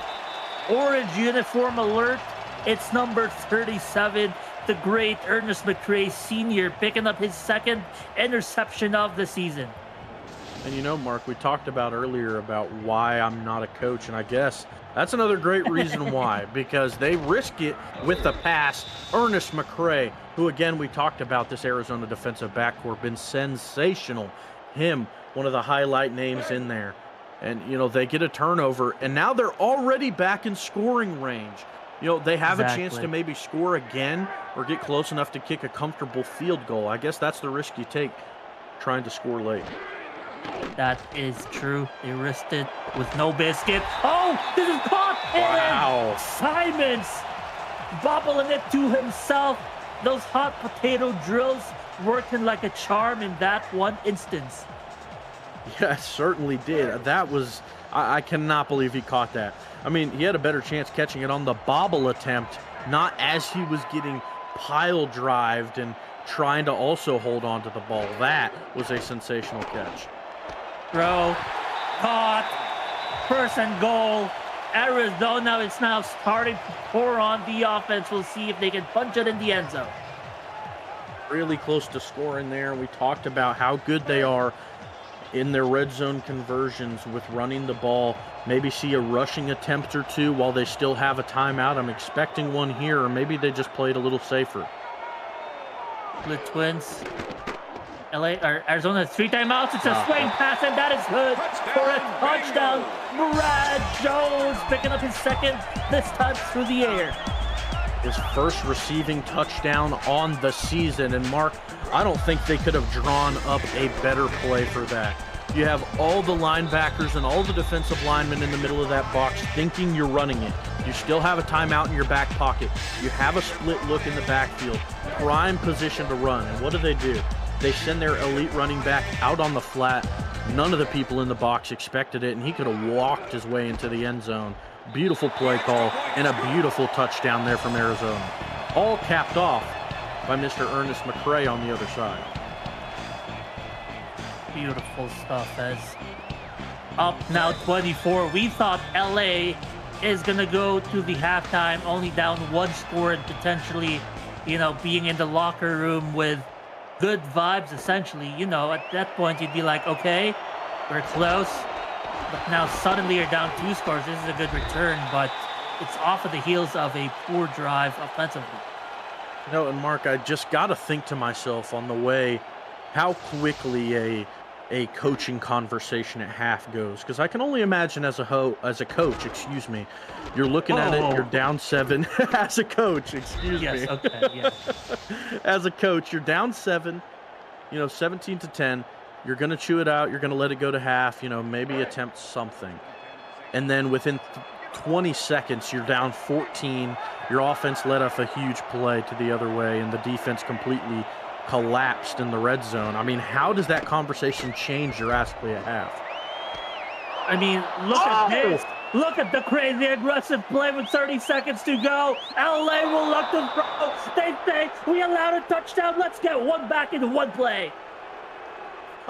Orange uniform alert. It's number 37, the great Ernest McCray Sr. picking up his 2nd interception of the season. And Mark, we talked about earlier about why I'm not a coach, and I guess that's another great reason why, because they risk it with the pass. Ernest McCray, who again we talked about, this Arizona defensive backcourt, been sensational. Him, one of the highlight names in there. And, they get a turnover, and now they're already back in scoring range. They have a chance to maybe score again or get close enough to kick a comfortable field goal. I guess that's the risk you take trying to score late. That is true. They risked it with no biscuit. Oh, this is caught. Wow. And Simons bobbling it to himself. Those hot potato drills working like a charm in that one instance. Yeah, it certainly did. That was, I cannot believe he caught that. He had a better chance catching it on the bobble attempt, not as he was getting pile drived and trying to also hold on to the ball. That was a sensational catch. Throw, caught, 1st and goal. Arizona is now starting to pour on the offense. We'll see if they can punch it in the end zone. Really close to scoring there. We talked about how good they are in their red zone conversions with running the ball. Maybe see a rushing attempt or two while they still have a timeout. I'm expecting one here, or maybe they just played a little safer. The Twins. Arizona has 3 timeouts. It's a swing pass, and that is good for a touchdown. Brad Jones picking up his 2nd, this time through the air. His 1st receiving touchdown on the season. And Mark, I don't think they could have drawn up a better play for that. You have all the linebackers and all the defensive linemen in the middle of that box thinking you're running it. You still have a timeout in your back pocket. You have a split look in the backfield. Prime position to run. And what do? They send their elite running back out on the flat, None of the people in the box expected it, and he could have walked his way into the end zone. Beautiful play call and a beautiful touchdown there from Arizona. All capped off by Mr. Ernest McCray on the other side. Beautiful stuff. As up now 24. We thought LA is going to go to the halftime only down one score and potentially, being in the locker room with good vibes, essentially. At that point, you'd be like, okay, we're close. But now suddenly you're down 2 scores. This is a good return, but it's off of the heels of a poor drive offensively. And Mark, I just got to think to myself on the way how quickly a coaching conversation at half goes, because I can only imagine as a coach, you're looking at it, you're down 7 as a coach, Yes, okay, yes. As a coach, you're down 7, 17-10. You're going to chew it out. You're going to let it go to half, maybe attempt something. And then within 20 seconds, you're down 14. Your offense let off a huge play to the other way, and the defense completely collapsed in the red zone. I mean, how does that conversation change drastically at half? I mean, look at this. Look at the crazy aggressive play with 30 seconds to go. LA will look to throw. They say, we allowed a touchdown. Let's get one back into one play.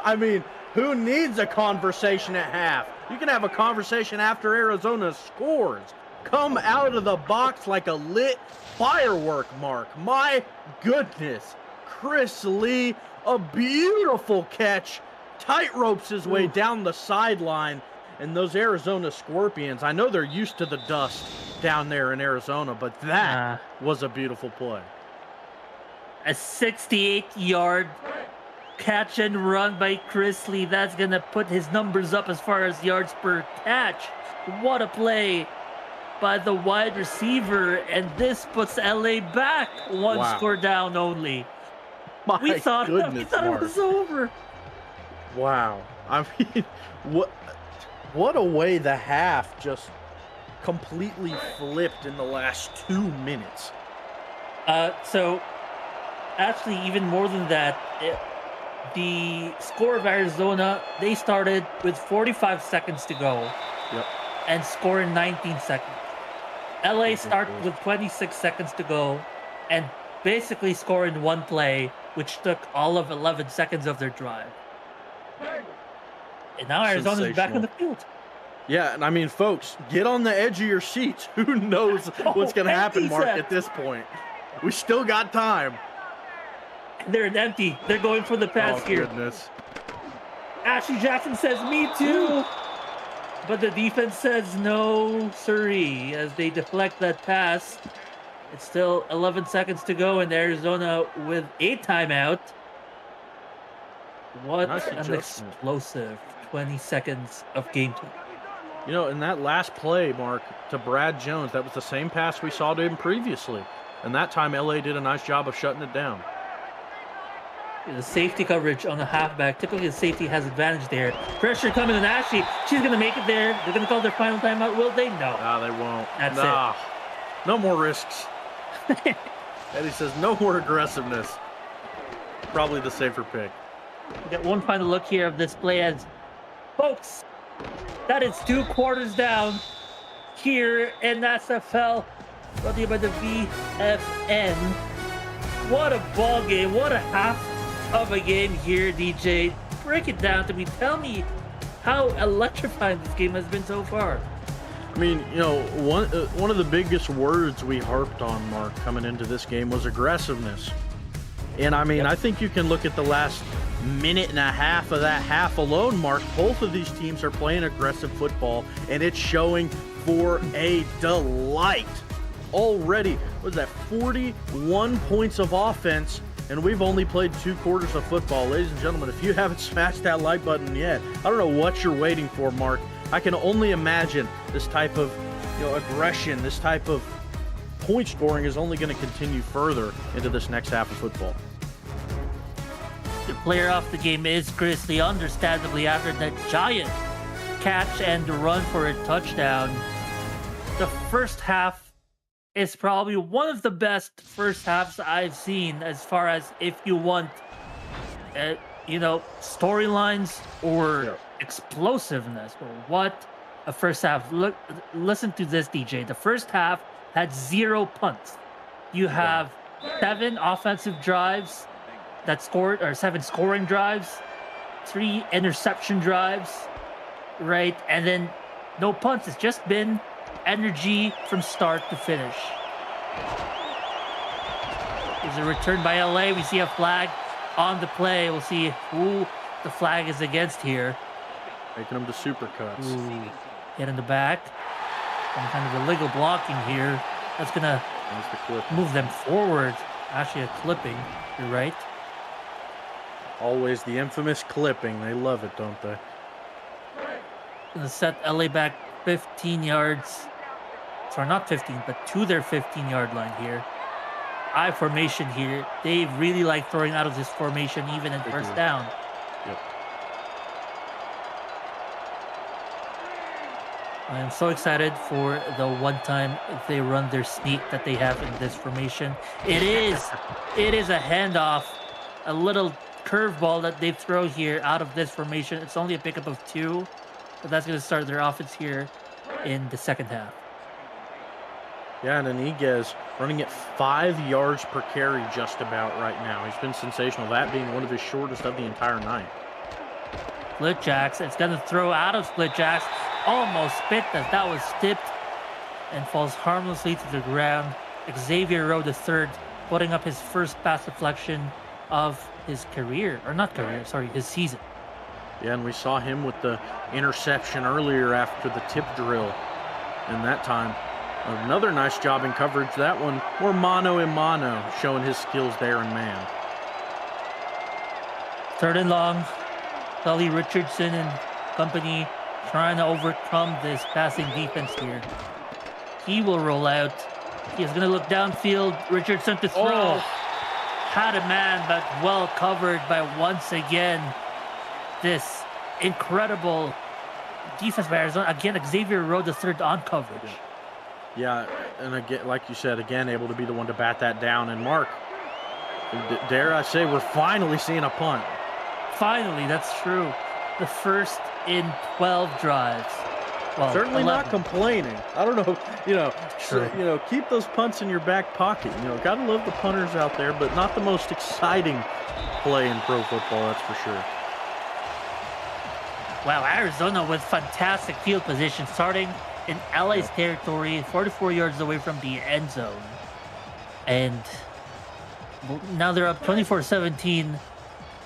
I mean, who needs a conversation at half? You can have a conversation after Arizona scores. Come out of the box like a lit firework, Mark. My goodness. Chris Lee, a beautiful catch. Tight ropes his way down the sideline. And those Arizona Scorpions, I know they're used to the dust down there in Arizona, but that was a beautiful play. A 68-yard catch and run by Chris Lee. That's going to put his numbers up as far as yards per catch. What a play by the wide receiver. And this puts LA back one score down only. We thought it was over. Wow. I mean, what a way the half just completely flipped in the last 2 minutes. So, actually, even more than that, the score of Arizona, they started with 45 seconds to go and score in 19 seconds. LA started with 26 seconds to go and basically score in one play, which took all of 11 seconds of their drive. And now Arizona's back on the field. Yeah, and I mean, folks, get on the edge of your seats. Who knows what's going to happen, Mark, at this point? We still got time. They're empty. They're going for the pass here. Oh, goodness. Ashley Jackson says, me too. But the defense says no, siree, as they deflect that pass. It's still 11 seconds to go, and Arizona with a timeout. What an explosive 20 seconds of game time. In that last play, Mark, to Brad Jones, that was the same pass we saw to him previously. And that time, LA did a nice job of shutting it down. The safety coverage on the halfback. Typically, the safety has advantage there. Pressure coming on Ashley. She's going to make it there. They're going to call their final timeout. Will they? No. Nah, they won't. That's it. No more risks. Eddie says no more aggressiveness. Probably the safer pick. We got one final look here of this play as, folks, that is 2 quarters down here in SFL. Brought to you by the VFN. What a ball game. What a half of a game here, DJ. Break it down to me. Tell me how electrifying this game has been so far. I mean, one of the biggest words we harped on, Mark, coming into this game was aggressiveness. And I mean, I think you can look at the last minute and a half of that half alone, Mark. Both of these teams are playing aggressive football, and it's showing for a delight. Already, what is that, 41 points of offense, and we've only played 2 quarters of football. Ladies and gentlemen, if you haven't smashed that like button yet, I don't know what you're waiting for, Mark. I can only imagine this type of aggression, this type of point scoring is only going to continue further into this next half of football. The player of the game is Chris Lee, understandably, after that giant catch and run for a touchdown. The first half is probably one of the best first halves I've seen, as far as if you want, storylines or explosiveness. Well, what a first half. Listen to this, DJ. The first half had 0 punts. You Wow. have 7 offensive drives that scored, or 7 scoring drives, 3 interception drives, right? And then no punts. It's just been energy from start to finish. There's a return by LA. We see a flag on the play. We'll see who the flag is against here. Making them to supercuts. Ooh, hit in the back. Some kind of illegal blocking here. That's gonna move them forward. Actually, a clipping. You're right. Always the infamous clipping. They love it, don't they? Gonna set LA back 15 yards. Sorry, not 15, but to their 15-yard line here. I formation here. They really like throwing out of this formation, even in first down. Yep. I am so excited for the one time they run their sneak that they have in this formation. It is a handoff, a little curveball that they throw here out of this formation. It's only a pickup of 2, but that's going to start their offense here in the second half. Yeah, and Iniguez running at 5 yards per carry just about right now. He's been sensational, that being one of his shortest of the entire night. Split jacks. It's going to throw out of split jacks. Almost spit as that was tipped and falls harmlessly to the ground. Xavier Rowe III putting up his first pass deflection of his career, or not career, sorry, his season. Yeah, and we saw him with the interception earlier after the tip drill. And that time, another nice job in coverage. That one more mano a mano, showing his skills there in man. 3rd and long. Sully Richardson and company trying to overcome this passing defense here. He will roll out. He's going to look downfield. Richardson to throw. Oh. Had a man, but well covered by, once again, this incredible defense by Arizona. Again, Xavier Rowe III on coverage. Yeah, and again, like you said, again, able to be the one to bat that down. And Mark, dare I say, we're finally seeing a punt. Finally, that's true. The first in 12 drives. Well, certainly 11. not complaining. I don't know, so, keep those punts in your back pocket. Gotta love the punters out there, but not the most exciting play in pro football, that's for sure. Wow, Arizona with fantastic field position, starting in LA's territory, 44 yards away from the end zone. And now they're up 24-17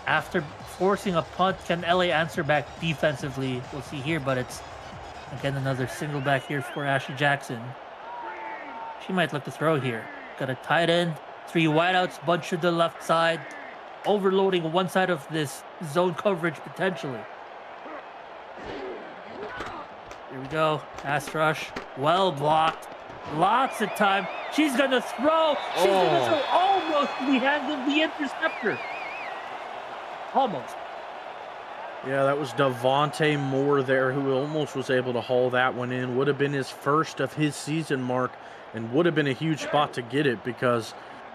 after forcing a punt. Can LA answer back defensively? We'll see here, but it's again another single back here for Ashley Jackson. She might look to throw here. Got a tight end, 3 wideouts, bunch to the left side, overloading one side of this zone coverage potentially. Here we go. Pass rush. Well blocked. Lots of time. She's going to throw. She's going to throw almost in the hands of the interceptor. Almost. Yeah, that was Devontae Moore there who almost was able to haul that one in. Would have been his first of his season, Mark, and would have been a huge spot to get it because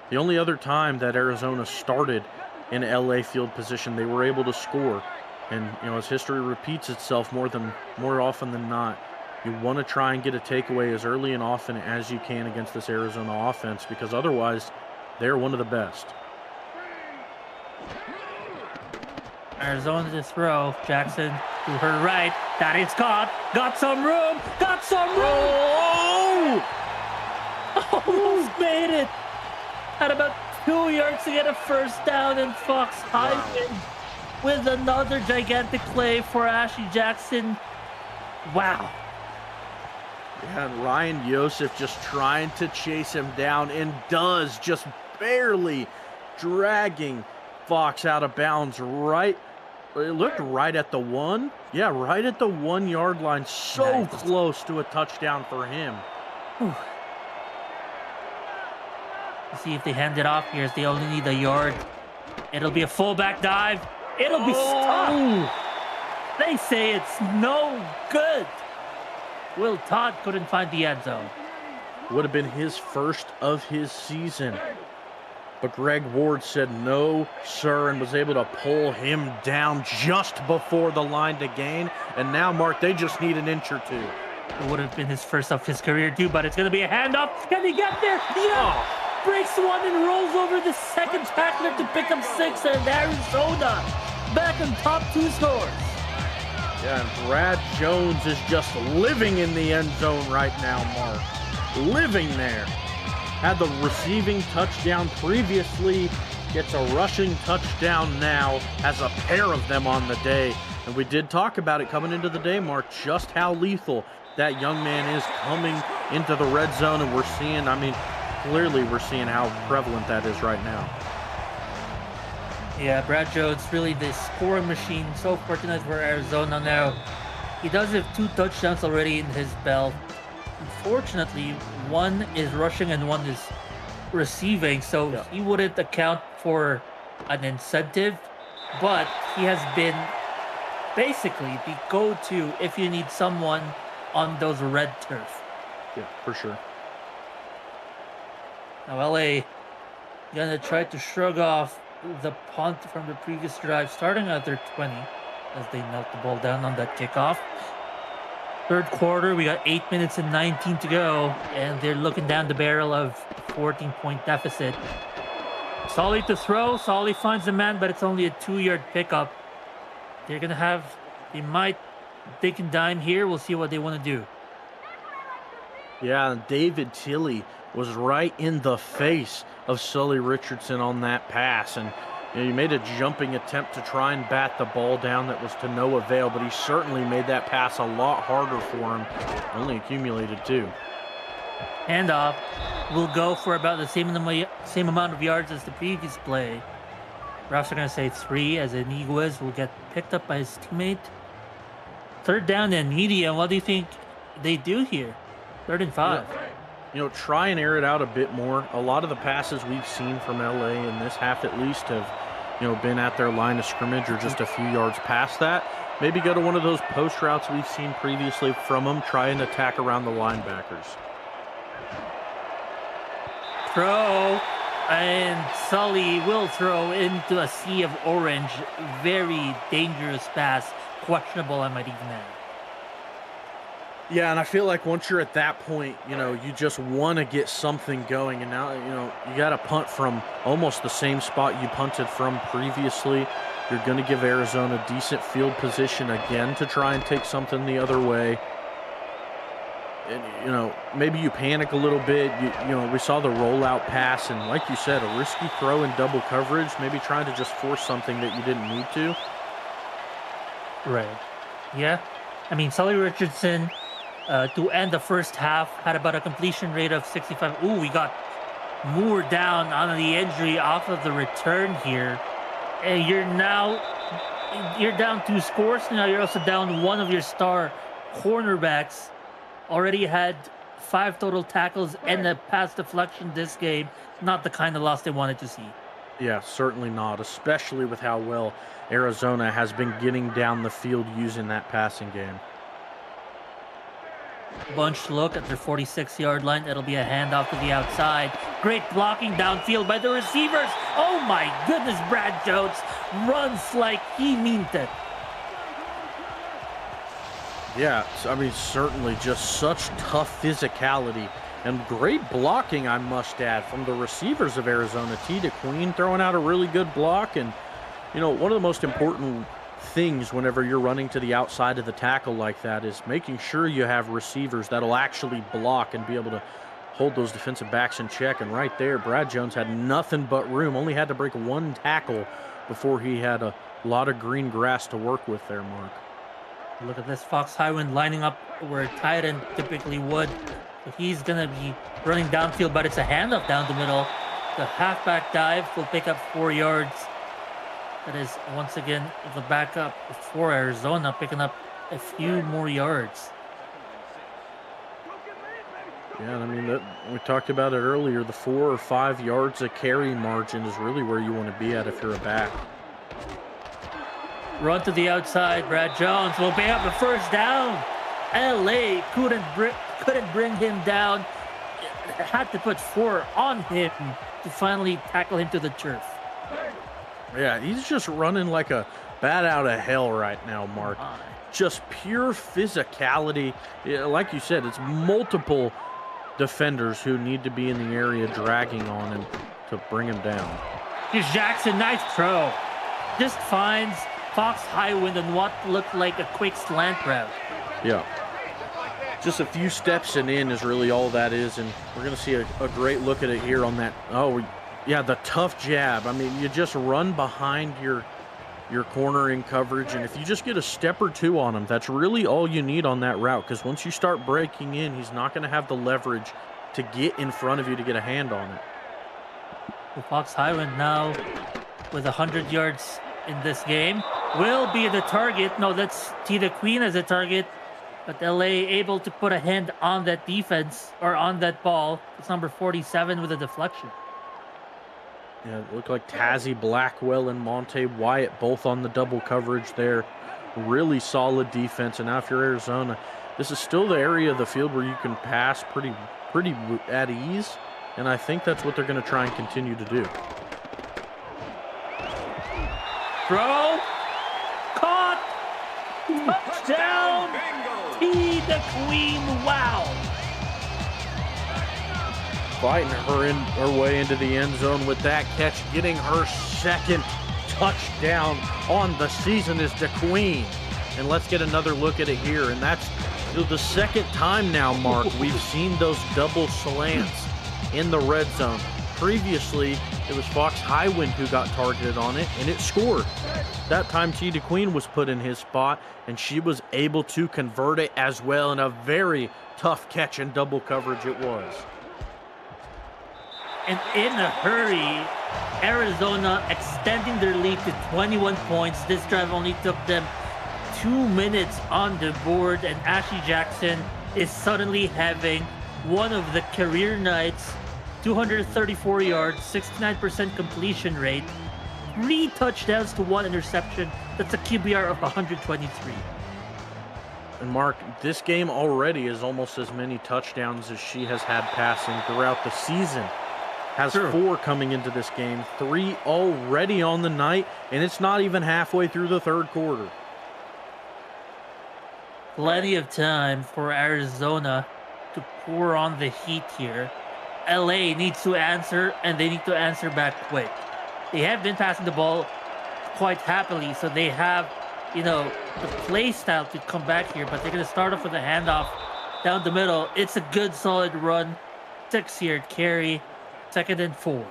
the only other time that Arizona started in LA field position, they were able to score. And, as history repeats itself more often than not, you want to try and get a takeaway as early and often as you can against this Arizona offense because otherwise, they're one of the best. Arizona to throw. Jackson to her right. That is caught. Got some room. Got some room. Oh! Almost made it. Had about 2 yards to get a first down, and Fox Hyman with another gigantic play for Ashley Jackson. Wow. Yeah, and Ryan Yosef just trying to chase him down and does, just barely dragging Fox out of bounds right. It looked right at the 1. Yeah, right at the 1 yard line. So nice. Close to a touchdown for him. Whew. Let's see if they hand it off here. They only need a yard. It'll be a fullback dive. It'll be stopped. They say it's no good. Will Todd couldn't find the end zone. Would have been his first of his season. But Greg Ward said no, sir, and was able to pull him down just before the line to gain. And now, Mark, they just need an inch or two. It would have been his first of his career too, but it's going to be a handoff. Can he get there? Yeah! Breaks one and rolls over the second tackler to pick up 6, and Arizona back on top 2 scores. Yeah, and Brad Jones is just living in the end zone right now, Mark. Living there. Had the receiving touchdown previously, gets a rushing touchdown now, has a pair of them on the day. And we did talk about it coming into the day, Mark, just how lethal that young man is coming into the red zone. And we're seeing, I mean, clearly we're seeing how prevalent that is right now. Yeah, Brad Jones, really the scoring machine. So fortunate for Arizona now. He does have 2 touchdowns already in his belt. Unfortunately, one is rushing and one is receiving, so he wouldn't account for an incentive, but he has been basically the go-to if you need someone on those red turf. Yeah, for sure. Now LA gonna try to shrug off the punt from the previous drive, starting at their 20 as they knelt the ball down on that kickoff. Third quarter, we got 8 minutes and 19 to go, and they're looking down the barrel of 14-point deficit. Solly to throw. Solly finds the man, but it's only a 2-yard pickup. They're gonna have, they might dig and dime here. We'll see what they want to do. Yeah, and David Tilley was right in the face of Sully Richardson on that pass, and he made a jumping attempt to try and bat the ball down that was to no avail, but he certainly made that pass a lot harder for him. Only accumulated 2. Handoff will go for about the same amount of yards as the previous play. Refs are going to say 3 as Iniguez will get picked up by his teammate. Third down and medium. What do you think they do here? 3rd and 5. You know, try and air it out a bit more. A lot of the passes we've seen from LA in this half at least have, you know, been at their line of scrimmage or just a few yards past that. Maybe go to one of those post routes we've seen previously from them. Try and attack around the linebackers. Throw, and Sully will throw into a sea of orange. Very dangerous pass. Questionable, I might even add. Yeah, and I feel like once you're at that point, you know, you just want to get something going. And now, you know, you got to punt from almost the same spot you punted from previously. You're going to give Arizona decent field position again to try and take something the other way. And, you know, maybe you panic a little bit. You know, we saw the rollout pass, and like you said, a risky throw in double coverage, maybe trying to just force something that you didn't need to. Right. Yeah. I mean, Sully Richardson, to end the first half, had about a completion rate of 65. Ooh, we got Moore down on the injury off of the return here. And you're down 2 scores. Now you're also down one of your star cornerbacks. Already had 5 total tackles and a pass deflection this game. Not the kind of loss they wanted to see. Yeah, certainly not, especially with how well Arizona has been getting down the field using that passing game. Bunch look at their 46-yard line. It'll be a handoff to the outside. Great blocking downfield by the receivers. Oh my goodness, Brad Jones runs like he meant it. Yeah, I mean, certainly just such tough physicality and great blocking, I must add, from the receivers of Arizona. T. DeQueen throwing out a really good block. And, you know, one of the most important things whenever you're running to the outside of the tackle like that is making sure you have receivers that'll actually block and be able to hold those defensive backs in check. And right there, Brad Jones had nothing but room, only had to break 1 tackle before he had a lot of green grass to work with there, Mark. Look at this, Fox Highwind lining up where a tight end typically would. So he's going to be running downfield, but it's a handoff down the middle. The halfback dive will pick up 4 yards. That is, once again, the backup for Arizona, picking up a few more yards. Yeah, I mean, we talked about it earlier. The 4 or 5 yards a carry margin is really where you want to be at if you're a back. Run to the outside. Brad Jones will pick up the first down. LA couldn't bring him down. had to put 4 on him to finally tackle him to the turf. Yeah, he's just running like a bat out of hell right now, Mark. Just pure physicality. Yeah, like you said, it's multiple defenders who need to be in the area dragging on him to bring him down. Here's Jackson, nice throw. Just finds Fox Highwind on what looked like a quick slant route. Yeah. Just a few steps and in is really all that is, and we're going to see a great look at it here on that. Oh, yeah, the tough jab. I mean, you just run behind your corner in coverage, and if you just get a step or two on him, that's really all you need on that route, because once you start breaking in, he's not going to have the leverage to get in front of you to get a hand on it. The Fox Highwind now with 100 yards in this game will be the target. No, that's Tita Queen as a target, but LA able to put a hand on that defense or on that ball. It's number 47 with a deflection. Yeah, it looked like Tazzy Blackwell and Monte Wyatt both on the double coverage there. Really solid defense. And now if you're Arizona, this is still the area of the field where you can pass pretty at ease. And I think that's what they're going to try and continue to do. Throw. Caught. Touchdown. T the Queen. Wow. Fighting her way into the end zone with that catch, getting her second touchdown on the season is the Queen. And let's get another look at it here. And that's the second time now, Mark, we've seen those double slants in the red zone. Previously, it was Fox Highwind who got targeted on it, and it scored. That time, Cheetah Queen was put in his spot, and she was able to convert it as well, and a very tough catch and double coverage it was. And in a hurry, Arizona extending their lead to 21 points. This drive only took them 2 minutes on the board, and Ashley Jackson is suddenly having one of the career nights. 234 yards, 69% completion rate, 3 touchdowns to 1 interception. That's a QBR of 123. And Mark, this game already is almost as many touchdowns as she has had passing throughout the season. Has 4 coming into this game, 3 already on the night, and it's not even halfway through the third quarter. Plenty of time for Arizona to pour on the heat here. LA needs to answer, and they need to answer back quick. They have been passing the ball quite happily, so they have, the play style to come back here, but they're going to start off with a handoff down the middle. It's a good, solid run. 6-yard carry, 2nd and 4.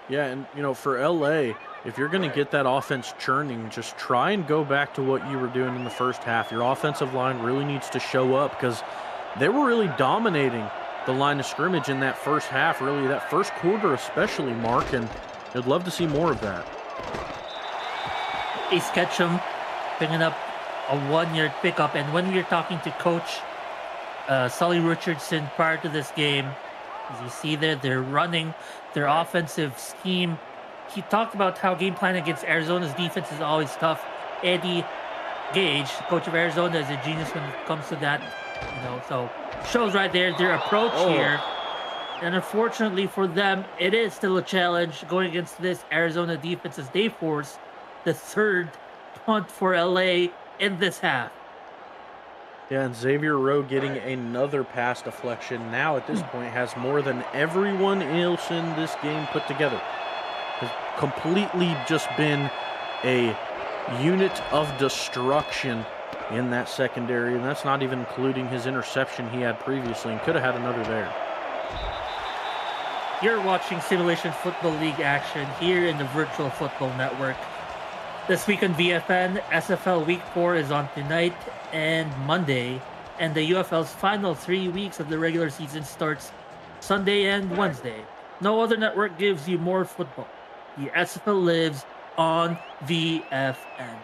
Yeah, and, for LA, if you're going to get that offense churning, just try and go back to what you were doing in the first half. Your offensive line really needs to show up because they were really dominating the line of scrimmage in that first half, really that first quarter especially, Mark, and I'd love to see more of that. Ace Ketchum picking up a 1-yard pickup, and when we were talking to Coach Sully Richardson prior to this game, as you see there, they're running their offensive scheme. He talked about how game plan against Arizona's defense is always tough. Eddie Gage, coach of Arizona, is a genius when it comes to that. So shows right there their approach here. And unfortunately for them, it is still a challenge going against this Arizona defense as they force the 3rd punt for LA in this half. Yeah, and Xavier Rowe getting another pass deflection now at this point has more than everyone else in this game put together. Has completely just been a unit of destruction in that secondary, and that's not even including his interception he had previously, and could have had another there. You're watching Simulation Football League action here in the Virtual Football Network. This week on VFN, SFL Week 4 is on tonight and Monday, and the UFL's final 3 weeks of the regular season starts Sunday and Wednesday. No other network gives you more football. The SFL lives on VFN.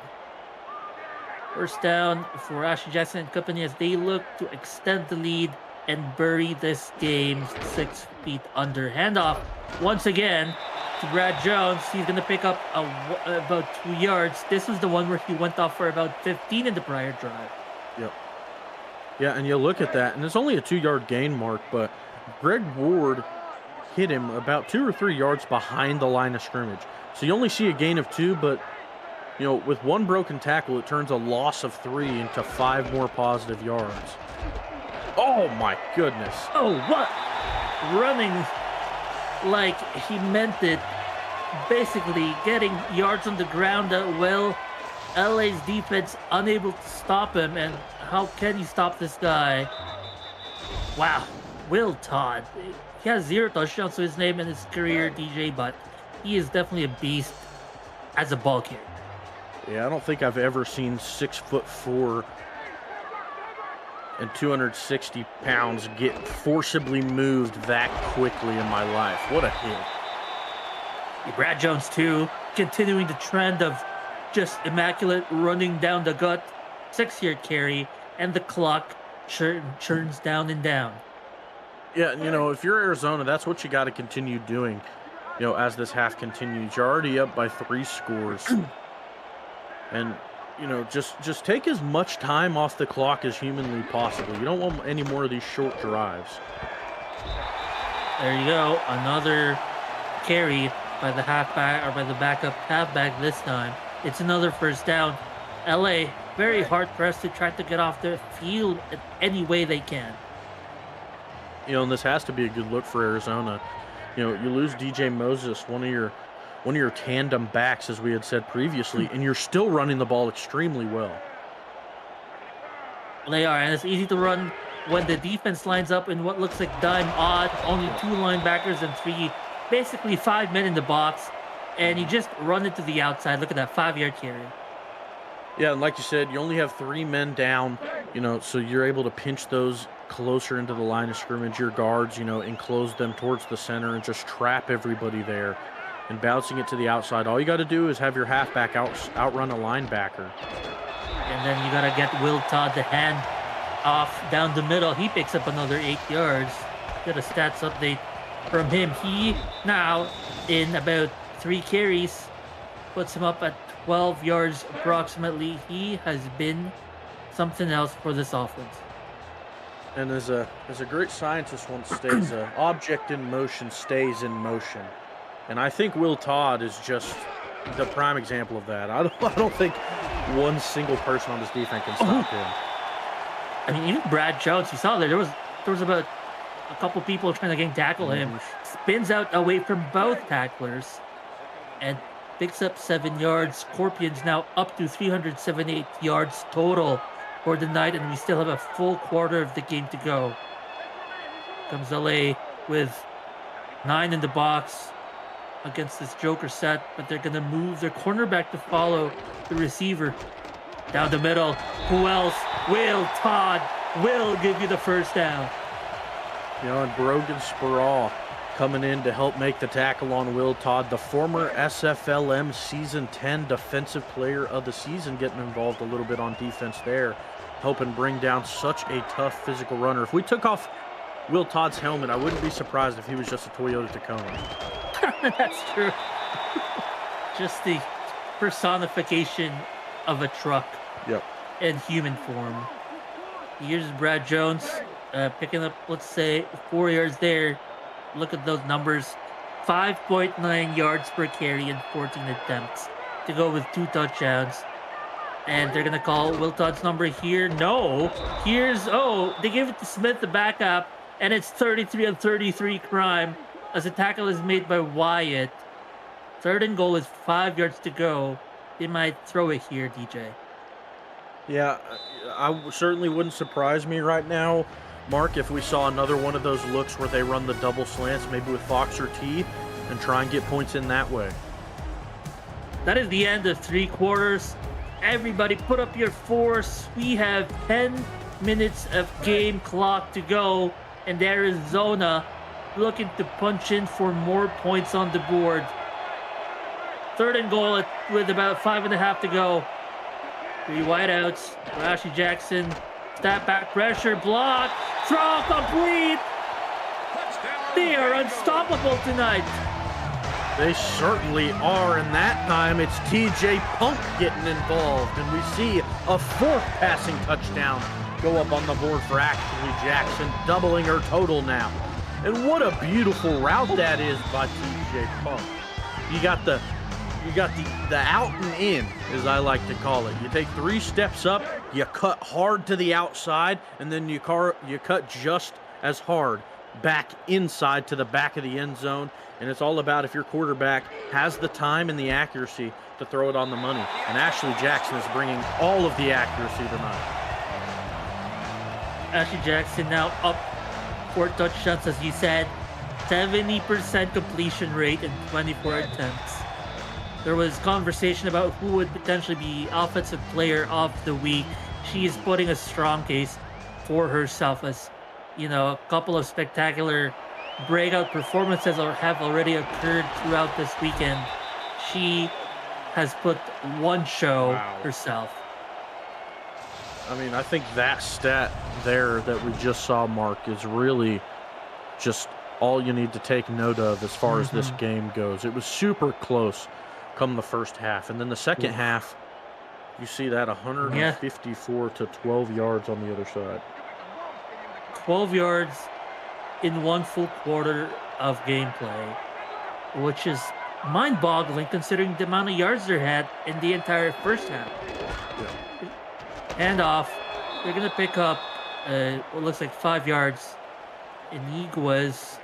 First down for Ashley Jackson and company as they look to extend the lead and bury this game 6 feet under. Handoff once again to Brad Jones. He's going to pick up about 2 yards. This was the one where he went off for about 15 in the prior drive. Yep. Yeah, and you look at that, and it's only a 2-yard gain, Mark, but Greg Ward hit him about 2 or 3 yards behind the line of scrimmage. So you only see a gain of 2, but with one broken tackle, it turns a loss of 3 into 5 more positive yards. Oh my goodness. Oh, what? Running like he meant it. Basically getting yards on the ground that well. LA's defense unable to stop him, and how can you stop this guy? Wow. Will Todd. He has 0 touchdowns to his name in his career, DJ, but he is definitely a beast as a ball carrier. Yeah, I don't think I've ever seen 6'4" and 260 pounds get forcibly moved that quickly in my life. What a hit. Brad Jones, too, continuing the trend of just immaculate running down the gut, 6-yard carry, and the clock churns down and down. Yeah, if you're Arizona, that's what you got to continue doing, as this half continues. You're already up by 3 scores. And, just take as much time off the clock as humanly possible. You don't want any more of these short drives. There you go. Another carry by the halfback, or by the backup halfback this time. It's another first down. LA, very hard pressed to try to get off the field in any way they can. And this has to be a good look for Arizona. You lose DJ Moses, one of your tandem backs, as we had said previously, and you're still running the ball extremely well. They are, and it's easy to run when the defense lines up in what looks like dime odd. Only 2 linebackers and 3, basically 5 men in the box, and you just run it to the outside. Look at that 5-yard carry. Yeah, and like you said, you only have 3 men down, so you're able to pinch those closer into the line of scrimmage. Your guards, enclose them towards the center and just trap everybody there. And bouncing it to the outside, all you got to do is have your halfback outrun a linebacker. And then you got to get Will Todd the hand off down the middle. He picks up another 8 yards. Get a stats update from him. He now, in about 3 carries, puts him up at 12 yards approximately. He has been something else for this offense. And as a great scientist once states, an object in motion stays in motion. And I think Will Todd is just the prime example of that. I don't think one single person on this defense can stop him. I mean, even Brad Jones, you saw there was about a couple people trying to tackle him. Spins out away from both tacklers and picks up 7 yards. Scorpions now up to 378 yards total for the night, and we still have a full quarter of the game to go. Comes LA with 9 in the box against this Joker set, but they're going to move their cornerback to follow the receiver down the middle. Who else? Will Todd will give you the first down. And Brogan Sparrow coming in to help make the tackle on Will Todd, the former SFLM Season 10 Defensive Player of the Season, getting involved a little bit on defense there, helping bring down such a tough physical runner. If we took off Will Todd's helmet, I wouldn't be surprised if he was just a Toyota Tacoma. That's true. Just the personification of a truck. Yep. In human form. Here's Brad Jones picking up, let's say, 4 yards there. Look at those numbers. 5.9 yards per carry and 14 attempts to go with 2 touchdowns. And they're going to call Will Todd's number here. No. They gave it to Smith, the backup, and it's 33 on 33 crime as a tackle is made by Wyatt. 3rd and goal with 5 yards to go. They might throw it here, DJ. Yeah, I certainly wouldn't surprise me right now, Mark, if we saw another one of those looks where they run the double slants, maybe with Fox or T, and try and get points in that way. That is the end of 3 quarters. Everybody put up your force. We have 10 minutes of game clock to go, and Arizona looking to punch in for more points on the board. 3rd and goal with about 5.5 to go. 3 wideouts. Ashley Jackson, step back pressure, block, throw complete. They are unstoppable tonight. They certainly are, and that time it's TJ Punk getting involved, and we see a 4th passing touchdown go up on the board for Ashley Jackson, doubling her total now. And what a beautiful route that is by TJ Punk. You got the out and in, as I like to call it. You take 3 steps up, you cut hard to the outside, and then you cut just as hard back inside to the back of the end zone. And it's all about if your quarterback has the time and the accuracy to throw it on the money. And Ashley Jackson is bringing all of the accuracy tonight. Ashley Jackson now up 4 touchdowns, as you said, 70% completion rate in 24 attempts. There was conversation about who would potentially be Offensive Player of the Week. She is putting a strong case for herself, as you know, a couple of spectacular breakout performances have already occurred throughout this weekend. She has put one show herself. I mean, I think that stat there that we just saw, Mark, is really just all you need to take note of as far as this game goes. It was super close come the first half. And then the second half, you see that 154 to 12 yards on the other side. 12 yards in 1 full quarter of gameplay, which is mind-boggling considering the amount of yards they had in the entire first half. Handoff. They're going to pick up what looks like 5 yards. Iniguez.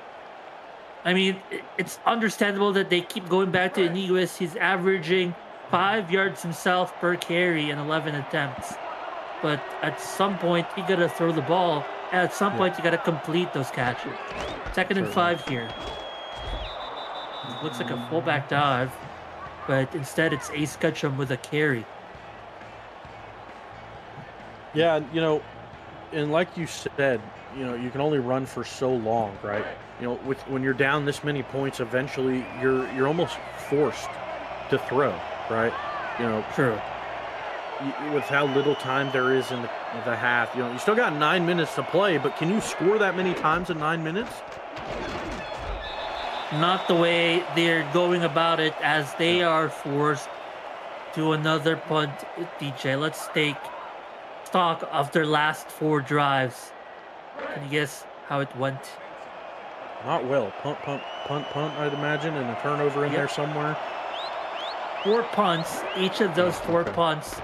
I mean, it's understandable that they keep going back to Iniguez. He's averaging 5 yards himself per carry in 11 attempts. But at some point, you got to throw the ball. And at some point, you got to complete those catches. 2nd and 5 here. It looks like a fullback dive. But instead, it's Ace Ketchum with a carry. Yeah, you know, and like you said, you know, you can only run for so long, right? You know, when you're down this many points, eventually you're almost forced to throw, right? You know, true. With how little time there is in the half, you know, you still got 9 minutes to play, but can you score that many times in 9 minutes? Not the way they're going about it, as they are forced to another punt. DJ, let's take stock of their last 4 drives. Can you guess how it went? Not well. Punt, I'd imagine, and a turnover in there somewhere. 4 punts. Each of those 4 punts,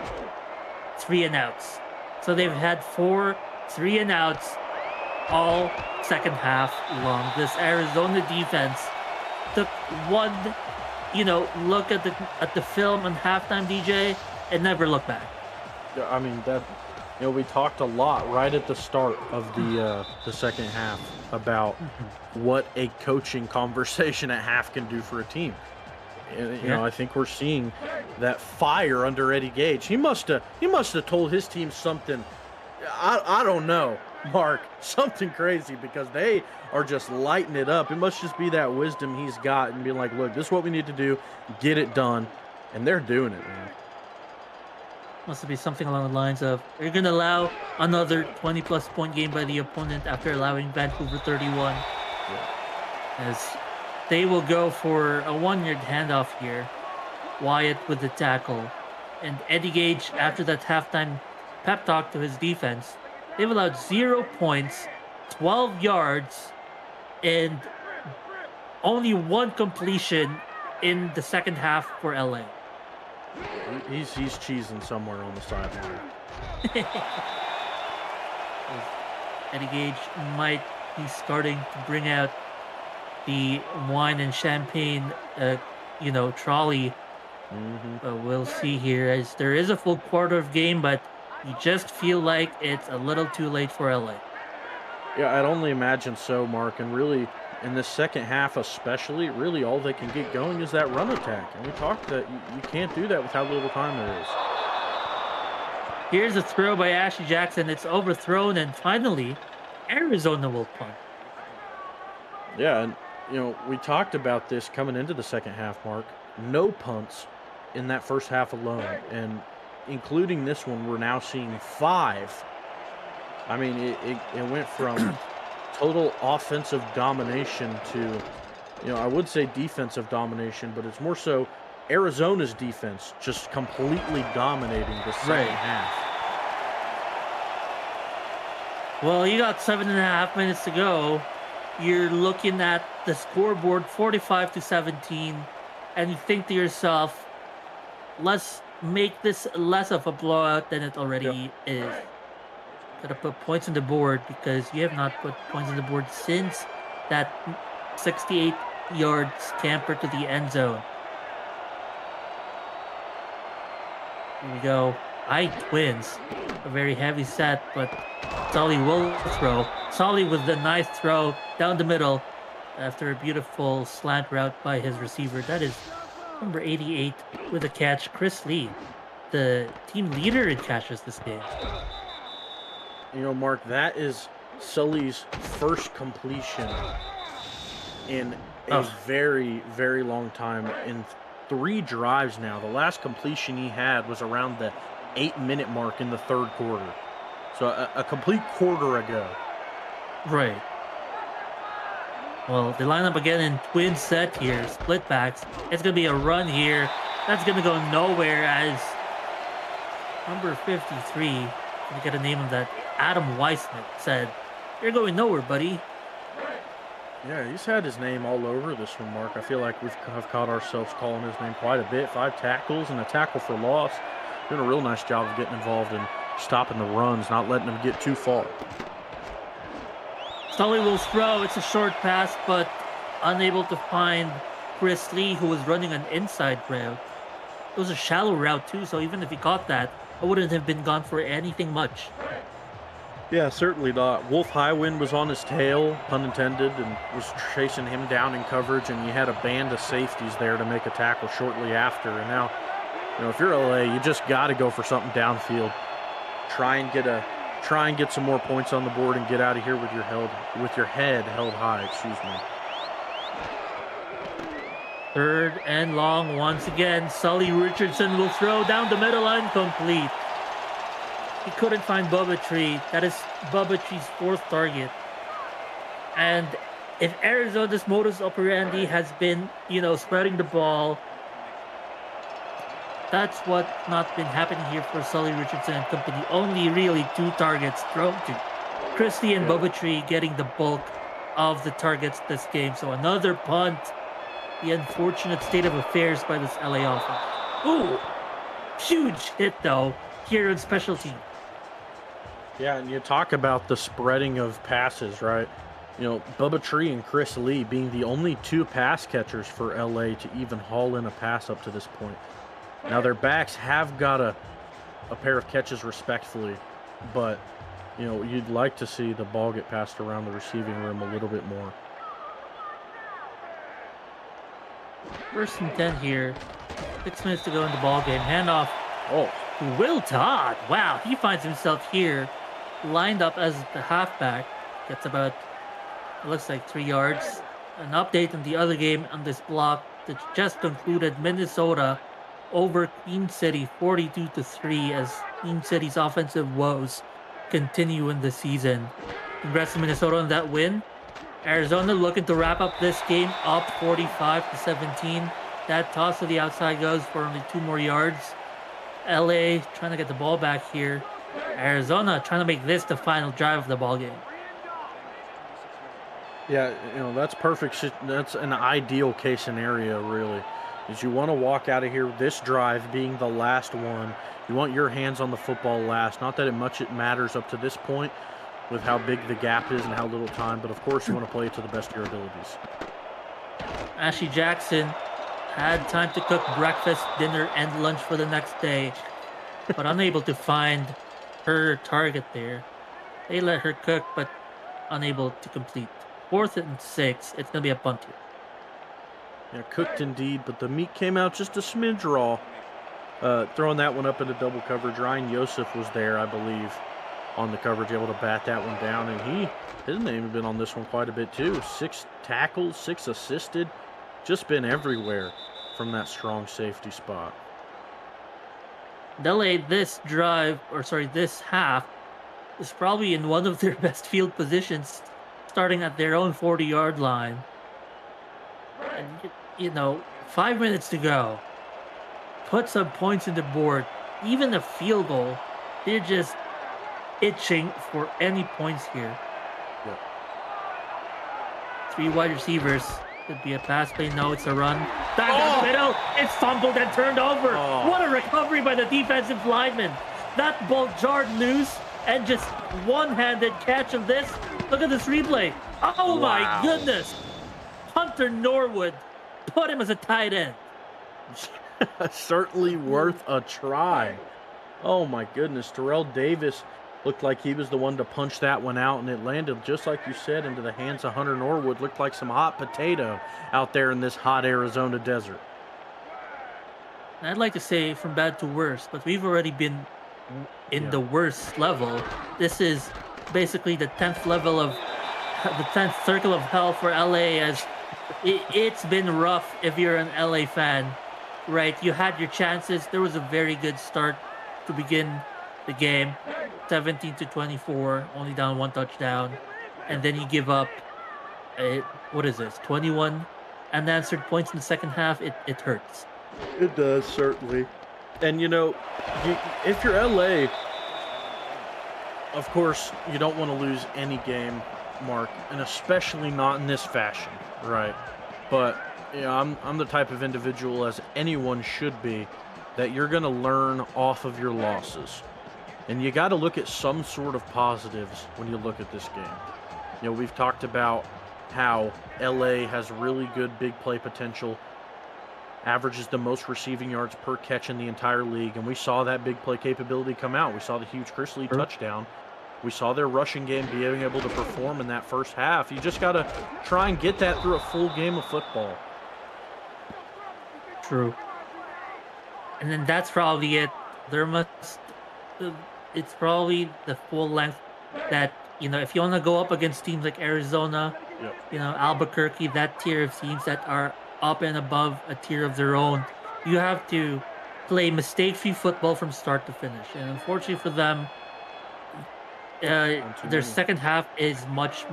3 and outs. So they've had 4 3 and outs all second half long. This Arizona defense took one, look at the film on halftime, DJ, and never looked back. Yeah, I mean that. You know, we talked a lot right at the start of the second half about what a coaching conversation at half can do for a team. And, you know, I think we're seeing that fire under Eddie Gage. He must have told his team something. I don't know, Mark, something crazy, because they are just lighting it up. It must just be that wisdom he's got and being like, look, this is what we need to do, get it done, and they're doing it, man. Must be something along the lines of, you're going to allow another 20-plus point game by the opponent after allowing Vancouver 31. As they will go for a 1-yard handoff here. Wyatt with the tackle. And Eddie Gage, after that halftime pep talk to his defense, they've allowed 0 points, 12 yards, and only 1 completion in the second half for LA. He's cheesing somewhere on the sideline. Eddie Gage might be starting to bring out the wine and champagne, trolley. But we'll see here, as there is a full quarter of game, but you just feel like it's a little too late for LA. Yeah, I'd only imagine so, Mark. And really, in the second half especially, really all they can get going is that run attack. And we talked that you can't do that with how little time there is. Here's a throw by Ashley Jackson. It's overthrown, and finally, Arizona will punt. Yeah, and, we talked about this coming into the second half, Mark. No punts in that first half alone. And including this one, we're now seeing 5. I mean, it went from total offensive domination to, I would say defensive domination, but it's more so Arizona's defense just completely dominating the second half. Well, you got 7.5 minutes to go. you're looking at the scoreboard 45-17, and you think to yourself, let's make this less of a blowout than it Yep. already is. Gotta put points on the board because you have not put points on the board since that 68 yard scamper to the end zone. Here we go. Twins. A very heavy set, but Solly will throw. Solly with the nice throw down the middle after a beautiful slant route by his receiver. That is number 88 with a catch, Chris Lee, the team leader in catches this game. You know, Mark, that is Sully's first completion in a very, very long time. In 3 drives now. The last completion he had was around the 8-minute mark in the third quarter. So a complete quarter ago. Right. Well, they line up again in twin set here, split backs. It's going to be a run here. That's going to go nowhere as number 53, I get a name of that, Adam Weissman, said, "You're going nowhere, buddy." Yeah, he's had his name all over this one, Mark. I feel like have caught ourselves calling his name quite a bit. 5 tackles and a tackle for loss. Doing a real nice job of getting involved in stopping the runs, not letting them get too far. Sully will throw. It's a short pass, but unable to find Chris Lee, who was running an inside route. It was a shallow route, too, so even if he caught that, I wouldn't have been gone for anything much. Yeah, certainly not. Wolf Highwind was on his tail, pun intended, and was chasing him down in coverage, and you had a band of safeties there to make a tackle shortly after. And now, you know, if you're LA, you just got to go for something downfield. Try and get some more points on the board and get out of here with your head held high. Excuse me. 3rd and long once again. Sully Richardson will throw down the middle, incomplete. He couldn't find Bubba Tree. That is Bubba Tree's 4th target. And if Arizona's modus operandi has been, spreading the ball, that's what not been happening here for Sully Richardson and company. Only really 2 targets thrown to Christie and Bubba Tree getting the bulk of the targets this game. So another punt. The unfortunate state of affairs by this LA offense. Ooh, huge hit though here in special team. Yeah, and you talk about the spreading of passes, right? You know, Bubba Tree and Chris Lee being the only 2 pass catchers for LA to even haul in a pass up to this point. Now their backs have got a pair of catches respectfully, but you'd like to see the ball get passed around the receiving room a little bit more. 1st and 10 here. 6 minutes to go in the ball game. Handoff. Oh, Will Todd. Wow, he finds himself here, lined up as the halfback. Gets about, it looks like 3 yards. An update on the other game on this block that just concluded. Minnesota over Queen City 42-3 as Queen City's offensive woes continue in the season. Congrats to Minnesota on that win. Arizona looking to wrap up this game up 45-17. That toss to the outside goes for only 2 more yards. LA trying to get the ball back here. Arizona trying to make this the final drive of the ball game. yeah, that's perfect. That's an ideal case scenario, really. Is you want to walk out of here with this drive being the last one. You want your hands on the football last. Not that it matters up to this point with how big the gap is and how little time, but of course you want to play it to the best of your abilities. Ashley Jackson had time to cook breakfast, dinner, and lunch for the next day, but unable to find her target there. They let her cook, but unable to complete. 4th and 6. It's going to be a punt here. Yeah, cooked indeed, but the meat came out just a smidge raw. Throwing that one up into double coverage. Ryan Yosef was there, I believe, on the coverage, able to bat that one down, and his name has been on this one quite a bit too. 6 tackles, 6 assisted, just been everywhere from that strong safety spot. LA, this half is probably in one of their best field positions, starting at their own 40-yard line. And 5 minutes to go. Put some points in the board. Even a field goal, they're just itching for any points here. Yep. Three wide receivers. Could be a pass play. No, it's a run. Back down the middle. It's fumbled and turned over. What a recovery by the defensive lineman. That ball jarred loose and just one-handed catch of this. Look at this replay. Oh my goodness. Hunter Norwood put him as a tight end. Certainly worth a try. Oh my goodness. Terrell Davis looked like he was the one to punch that one out, and it landed, just like you said, into the hands of Hunter Norwood. Looked like some hot potato out there in this hot Arizona desert. I'd like to say from bad to worse, but we've already been in the worst level. This is basically the 10th level of the 10th circle of hell for LA, as it's been rough if you're an LA fan, right? You had your chances. There was a very good start to begin the game. 17-24, only down one touchdown, and then you give up. What is this? 21 unanswered points in the second half. It hurts. It does, certainly. And if you're LA, of course, you don't want to lose any game, Mark, and especially not in this fashion, right? But I'm the type of individual, as anyone should be, that you're going to learn off of your losses. And you got to look at some sort of positives when you look at this game. We've talked about how LA has really good big play potential, averages the most receiving yards per catch in the entire league, and we saw that big play capability come out. We saw the huge Chris Lee touchdown. We saw their rushing game being able to perform in that first half. You just got to try and get that through a full game of football. True. And then that's probably it. It's probably the full length that, if you want to go up against teams like Arizona, Albuquerque, that tier of teams that are up and above a tier of their own, you have to play mistake-free football from start to finish. And unfortunately for them, their second half is much,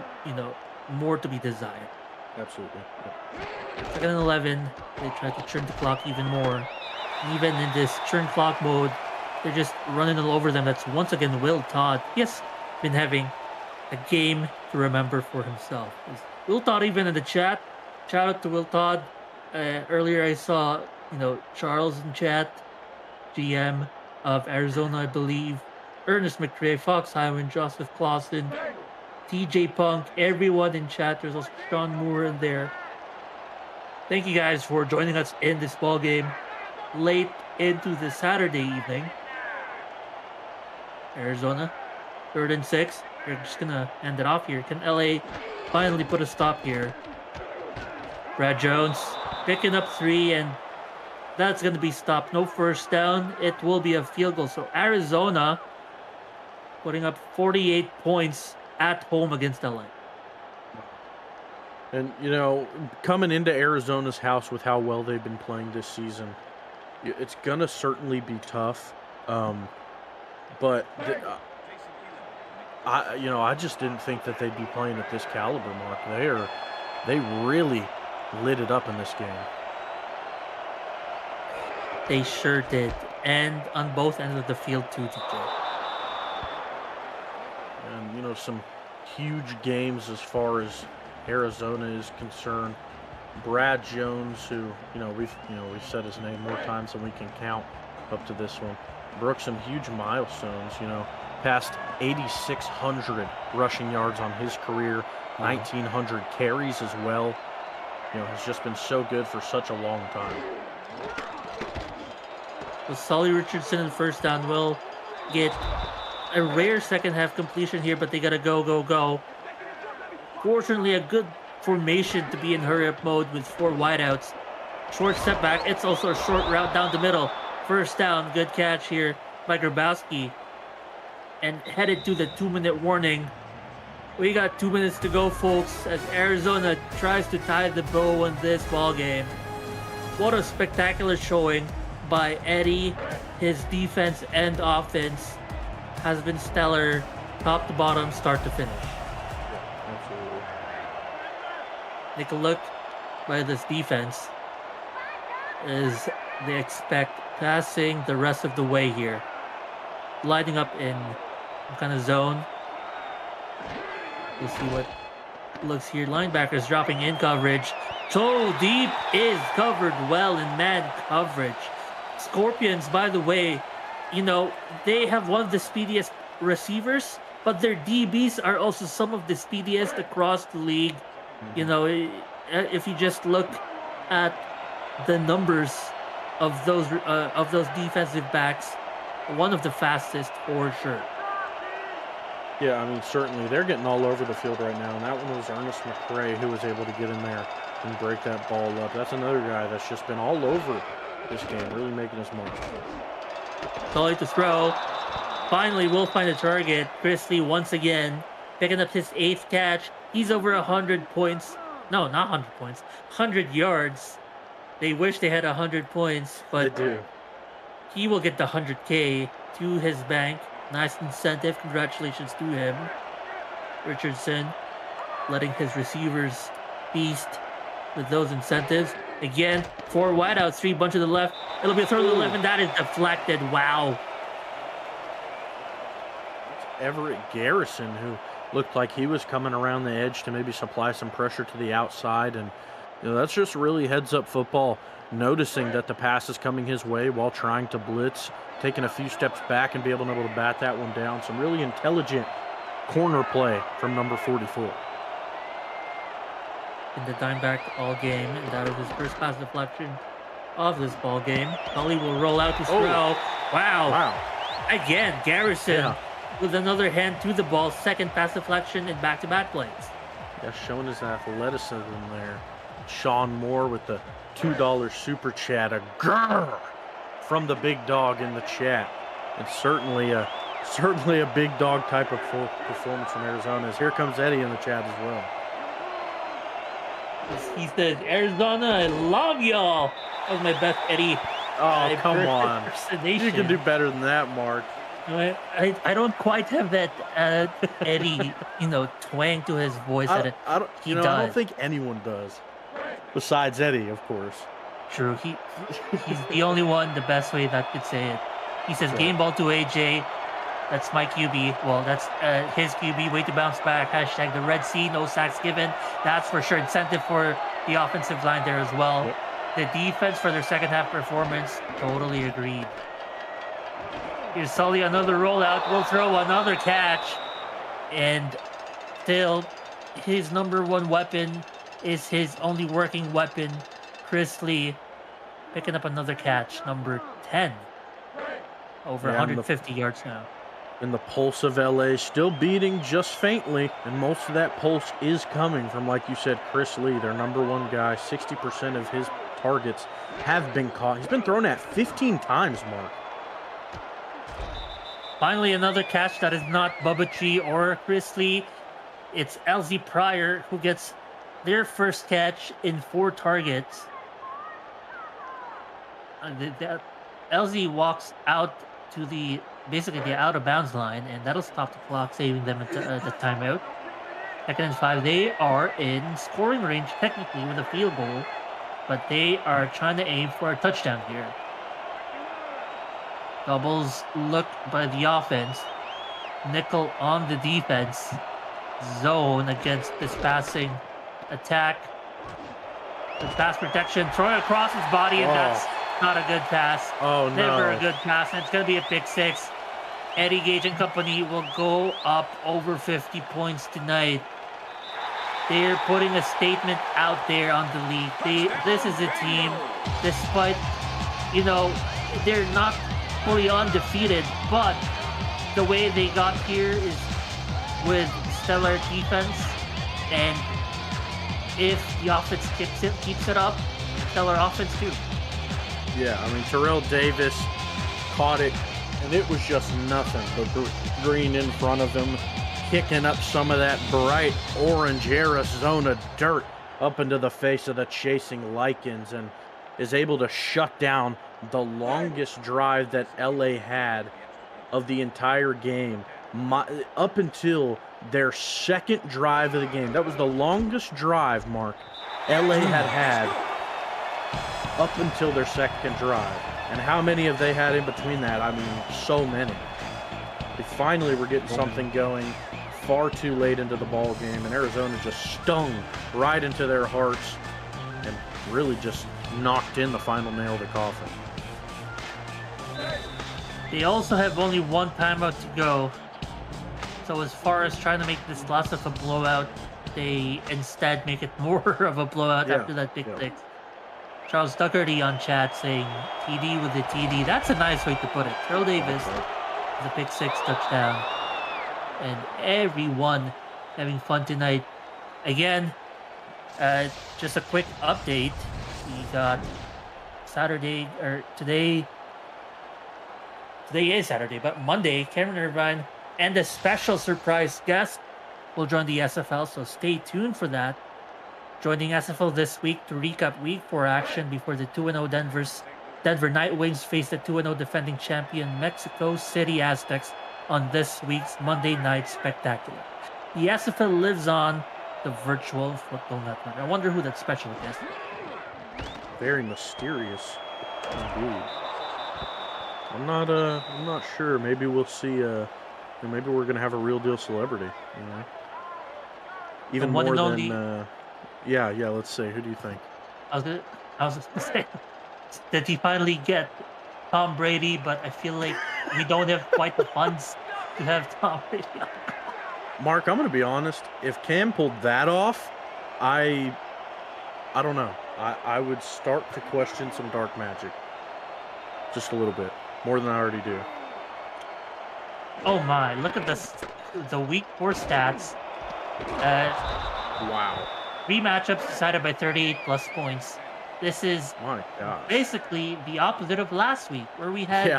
more to be desired. Absolutely. Yep. Second and 11, they try to churn the clock even more. Even in this churn clock mode, they're just running all over them. That's once again Will Todd. He has been having a game to remember for himself. Will Todd even in the chat. Shout out to Will Todd. Earlier I saw, Charles in chat, GM of Arizona, I believe. Ernest McRae, Fox Highwind, Joseph Clausen, TJ Punk, everyone in chat. There's also Sean Moore in there. Thank you guys for joining us in this ball game late into the Saturday evening. Arizona, 3rd and 6. They're just gonna end it off here. Can LA finally put a stop here? Brad Jones picking up 3, and that's gonna be stopped. No first down. It will be a field goal. So Arizona putting up 48 points at home against LA. And, coming into Arizona's house with how well they've been playing this season, it's going to certainly be tough. But I just didn't think that they'd be playing at this caliber, Mark. They really lit it up in this game. They sure did. And on both ends of the field too, TJ. And, some huge games as far as Arizona is concerned. Brad Jones, who we've said his name more times than we can count up to this one, broke some huge milestones. Passed 8,600 rushing yards on his career, 1,900 carries as well. Has just been so good for such a long time. Well, Solly Richardson in the first down will get a rare second half completion here, but they gotta go. Fortunately, a good formation to be in hurry-up mode with 4 wideouts. Short step back. It's also a short route down the middle. First down. Good catch here by Grabowski. And headed to the 2-minute warning. We got 2 minutes to go, folks, as Arizona tries to tie the bow on this ball game. What a spectacular showing by Eddie. His defense and offense has been stellar, top to bottom, start to finish. Take a look by this defense as they expect passing the rest of the way here. Lining up in some kind of zone. We'll see what Looks here, linebackers dropping in coverage. So deep is covered well in man coverage. Scorpions, by the way, they have one of the speediest receivers, but their DBs are also some of the speediest across the league. You know, if you just look at the numbers of those defensive backs, one of the fastest for sure. Yeah, I mean, certainly. They're getting all over the field right now, and that one was Ernest McRae who was able to get in there and break that ball up. That's another guy that's just been all over this game, really making his mark. Solid to throw. Finally, will find a target. Chris Lee once again picking up his 8th catch. He's over 100 points. No, not 100 points. 100 yards. They wish they had 100 points, but They do. he will get the 100K to his bank. Nice incentive. Congratulations to him. Richardson letting his receivers feast with those incentives. Again, 4 wideouts, 3 bunch to the left. It'll be a throw to the left, and that is deflected. Wow. Everett Garrison, who looked like he was coming around the edge to maybe supply some pressure to the outside. And that's just really heads-up football, noticing that the pass is coming his way while trying to blitz, taking a few steps back and be able to bat that one down. Some really intelligent corner play from number 44. In the dime back all game, and that is his first pass deflection of this ball game. Tully will roll out to throw. Wow. Again, Garrison with another hand to the ball. Second pass deflection in back-to-back plays. Yeah, showing his athleticism there. Sean Moore with the $2 super chat. A grrr from the big dog in the chat. And certainly a big dog type of performance from Arizona. As here comes Eddie in the chat as well. He says, Arizona, I love y'all. That was my best Eddie. Oh, come on. You can do better than that, Mark. I don't quite have that Eddie, twang to his voice that he does. I don't think anyone does. Besides Eddie, of course. True. He's the only one, the best way that could say it. He says, game ball to AJ. That's my QB. Well, that's his QB. Way to bounce back. Hashtag the Red Sea. No sacks given. That's for sure incentive for the offensive line there as well. Yep. The defense for their second half performance. Totally agreed. Here's Sully, another rollout. Will throw another catch. And still, his number one weapon is his only working weapon. Chris Lee picking up another catch. Number 10. Over 150 yards now. And the pulse of LA still beating just faintly, and most of that pulse is coming from, like you said, Chris Lee, their number one guy. 60% of his targets have been caught. He's been thrown at 15 times, Mark. Finally, another catch that is not Bubba G or Chris Lee. It's LZ Pryor who gets their first catch in 4 targets. LZ walks out to basically the out of bounds line, and that'll stop the clock, saving them at the timeout. 2nd and 5. They are in scoring range technically with a field goal, but they are trying to aim for a touchdown here. Doubles look by the offense. Nickel on the defense. Zone against this passing attack. The pass protection, throwing across his body, and that's not a good pass. Oh, no. Never a good pass, and it's going to be a pick 6. Eddie Gage and company will go up over 50 points tonight. They're putting a statement out there on the league. This is a team, despite, they're not fully undefeated, but the way they got here is with stellar defense, and if the offense keeps it up, stellar offense too. Yeah, I mean, Terrell Davis caught it, and it was just nothing. The green in front of him, kicking up some of that bright orange Arizona dirt up into the face of the chasing Lichens, and is able to shut down the longest drive that LA had of the entire game, up until their second drive of the game. That was the longest drive, Mark, LA had up until their second drive. And how many have they had in between that? I mean, so many. They finally were getting something going. far too late into the ball game, and Arizona just stung right into their hearts and really just knocked in the final nail of the coffin. They also have only one timeout to go. So as far as trying to make this less of a blowout, they instead make it more of a blowout after that big six. Charles Duckerty on chat saying TD with the TD. That's a nice way to put it. Terrell Davis, the big six touchdown. And everyone having fun tonight. Again, just a quick update. We got Saturday, or today is Saturday, but Monday, Cameron Irvine and a special surprise guest will join the SFL, so stay tuned for that. Joining SFL this week to recap Week 4 action before the 2-0 Denver Nightwings face the 2-0 defending champion Mexico City Aztecs on this week's Monday Night Spectacular. The SFL lives on the virtual football network. I wonder who that special guest is. Very mysterious indeed. I'm not sure. Maybe we'll see. Maybe we're gonna have a real deal celebrity. You know, even more than. Yeah. Let's say. Who do you think? I was gonna say, did he finally get Tom Brady? But I feel like we don't have quite the funds to have Tom Brady. Mark, I'm gonna be honest. If Cam pulled that off, I don't know. I would start to question some dark magic. Just a little bit. More than I already do. Oh my, look at this. The Week 4 stats. Wow. 3 matchups decided by 38 plus points. This is basically the opposite of last week, where we had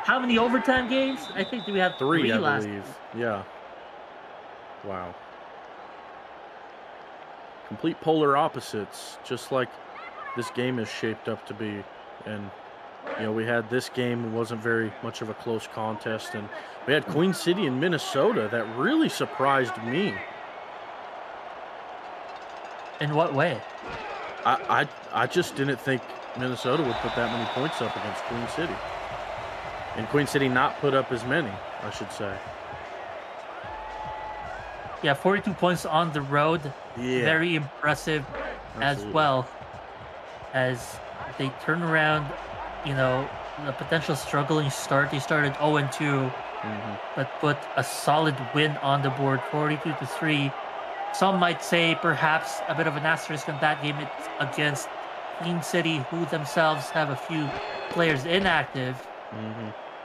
how many overtime games? I think we had 3 last week. Yeah. Wow. Complete polar opposites, just like this game is shaped up to be. And you know, we had this game, wasn't very much of a close contest, and we had Queen City in Minnesota that really surprised me. In what way? I just didn't think Minnesota would put that many points up against Queen City. And Queen City not put up as many, I should say. Yeah, 42 points on the road. Yeah. Very impressive. Absolutely. As well as they turn around. You know, the potential struggling start. They started 0-2, but put a solid win on the board, 42-3. Some might say perhaps a bit of an asterisk on that game. It's against Queen City, who themselves have a few players inactive.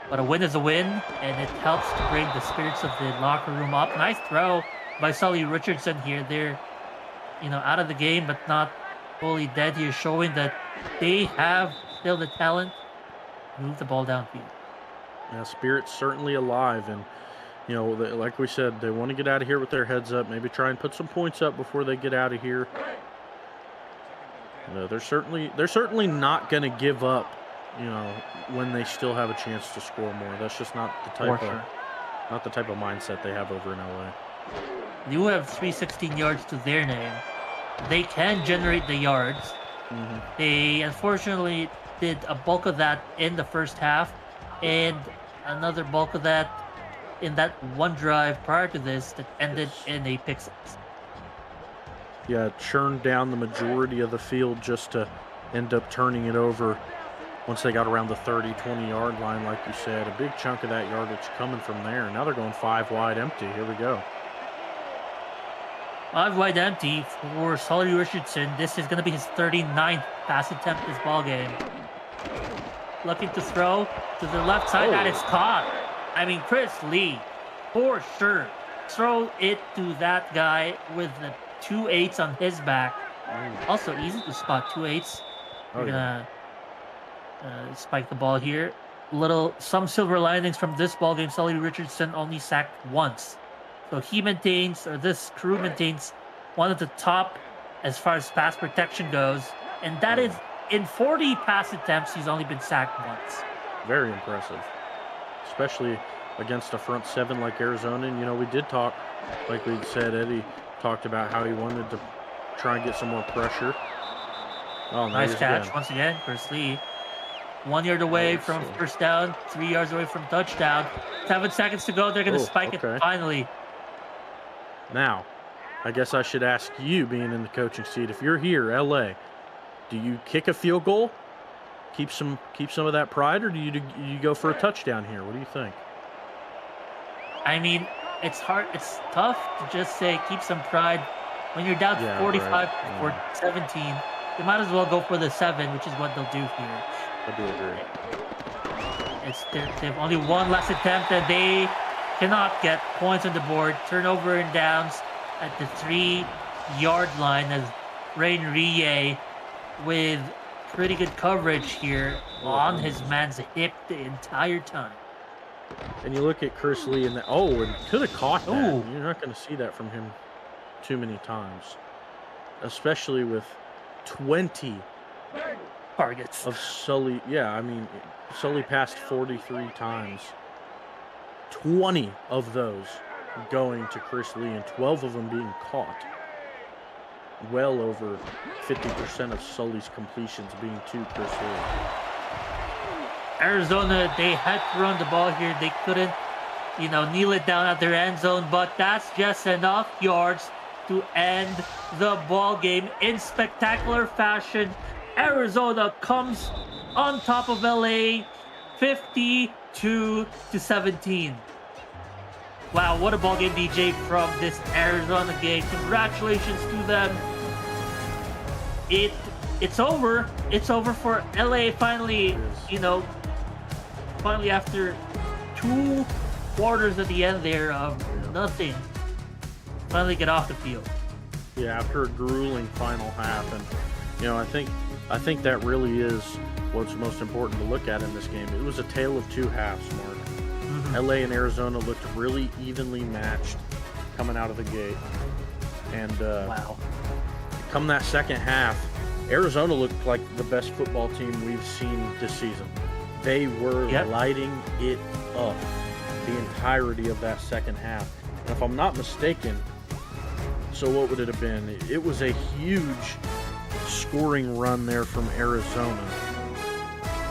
But a win is a win, and it helps to bring the spirits of the locker room up. Nice throw by Sully Richardson here. They're, you know, out of the game, but not fully dead here, showing that they have still the talent to move the ball downfield. Yeah, spirit's certainly alive, and you know, like we said, they want to get out of here with their heads up. Maybe try and put some points up before they get out of here. No, they're certainly not going to give up. You know, when they still have a chance to score more. That's just not the type of mindset they have over in LA. You have 316 yards to their name. They can generate the yards. They unfortunately did a bulk of that in the first half, and another bulk of that in that one drive prior to this that ended in a pick six. Yeah, churned down the majority of the field just to end up turning it over once they got around the 30, 20-yard line, like you said. A big chunk of that yardage coming from there. Now they're going 5 wide empty. Here we go. 5 wide empty for Sully Richardson. This is going to be his 39th pass attempt this ball game. Looking to throw to the left side. That is caught. I mean, Chris Lee, for sure. Throw it to that guy with the 2 8s on his back. Also easy to spot 2 8s. You're going to spike the ball here. Some silver linings from this ball game. Sully Richardson only sacked once. So he maintains, or this crew maintains, one of the top as far as pass protection goes. And that is, in 40 pass attempts, he's only been sacked once. Very impressive. Especially against a front seven like Arizona. And, you know, we did talk, like we said, Eddie talked about how he wanted to try and get some more pressure. Oh, nice catch once again, Chris Lee. 1 yard away from first down, 3 yards away from touchdown. 7 seconds to go. They're going to spike it finally. Now, I guess I should ask you, being in the coaching seat, if you're here, LA, do you kick a field goal, keep some of that pride, or do you go for a touchdown here? What do you think? I mean, it's hard. It's tough to just say keep some pride when you're down Yeah, right. 45 for Yeah, 17. They might as well go for the 7, which is what they'll do here. I do agree. They have only one last attempt, and they cannot get points on the board. Turnover and downs at the 3-yard line as Rain Rie with pretty good coverage here on his man's hip the entire time. And you look at Chris Lee and and could have caught that. Ooh. You're not going to see that from him too many times, especially with 20 Targets. of Sully. Yeah, I mean, Sully passed 43 times. 20 of those going to Chris Lee, and 12 of them being caught. Well over 50% of Sully's completions being to Chris Lee. Arizona, they had to run the ball here. They couldn't, kneel it down at their end zone, but that's just enough yards to end the ball game in spectacular fashion. Arizona comes on top of LA 52-17. Wow, what a ball game, DJ, from this Arizona game. Congratulations to them. It's over. It's over for LA finally, finally after 2 quarters at the end there of nothing. Finally get off the field. Yeah, after a grueling final half, and I think that really is what's most important to look at in this game. It was a tale of 2 halves, Mark. LA and Arizona looked really evenly matched coming out of the gate, and Wow. come that second half, Arizona looked like the best football team we've seen this season. They were lighting it up the entirety of that second half. And if I'm not mistaken, so what would it have been? It was a huge scoring run there from Arizona.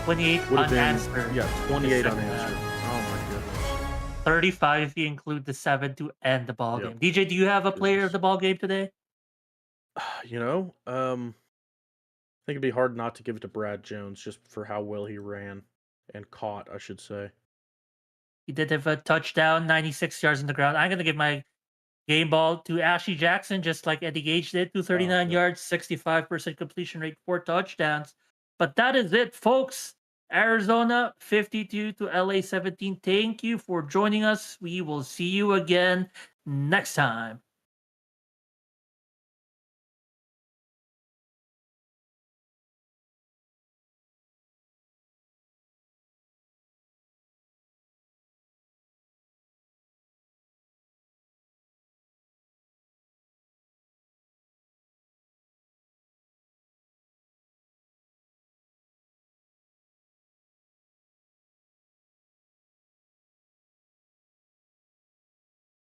28 Would have unanswered. been, yeah, 28 second unanswered. Oh my goodness. 35 if you include the 7 to end the ball Yep. game. DJ, do you have a player of the ball game today? I think it'd be hard not to give it to Brad Jones just for how well he ran and caught, I should say. He did have a touchdown, 96 yards on the ground. I'm going to give my game ball to Ashley Jackson, just like Eddie Gage did. 239 yeah. yards, 65% completion rate, 4 touchdowns. But that is it, folks. Arizona 52 to LA 17. Thank you for joining us. We will see you again next time.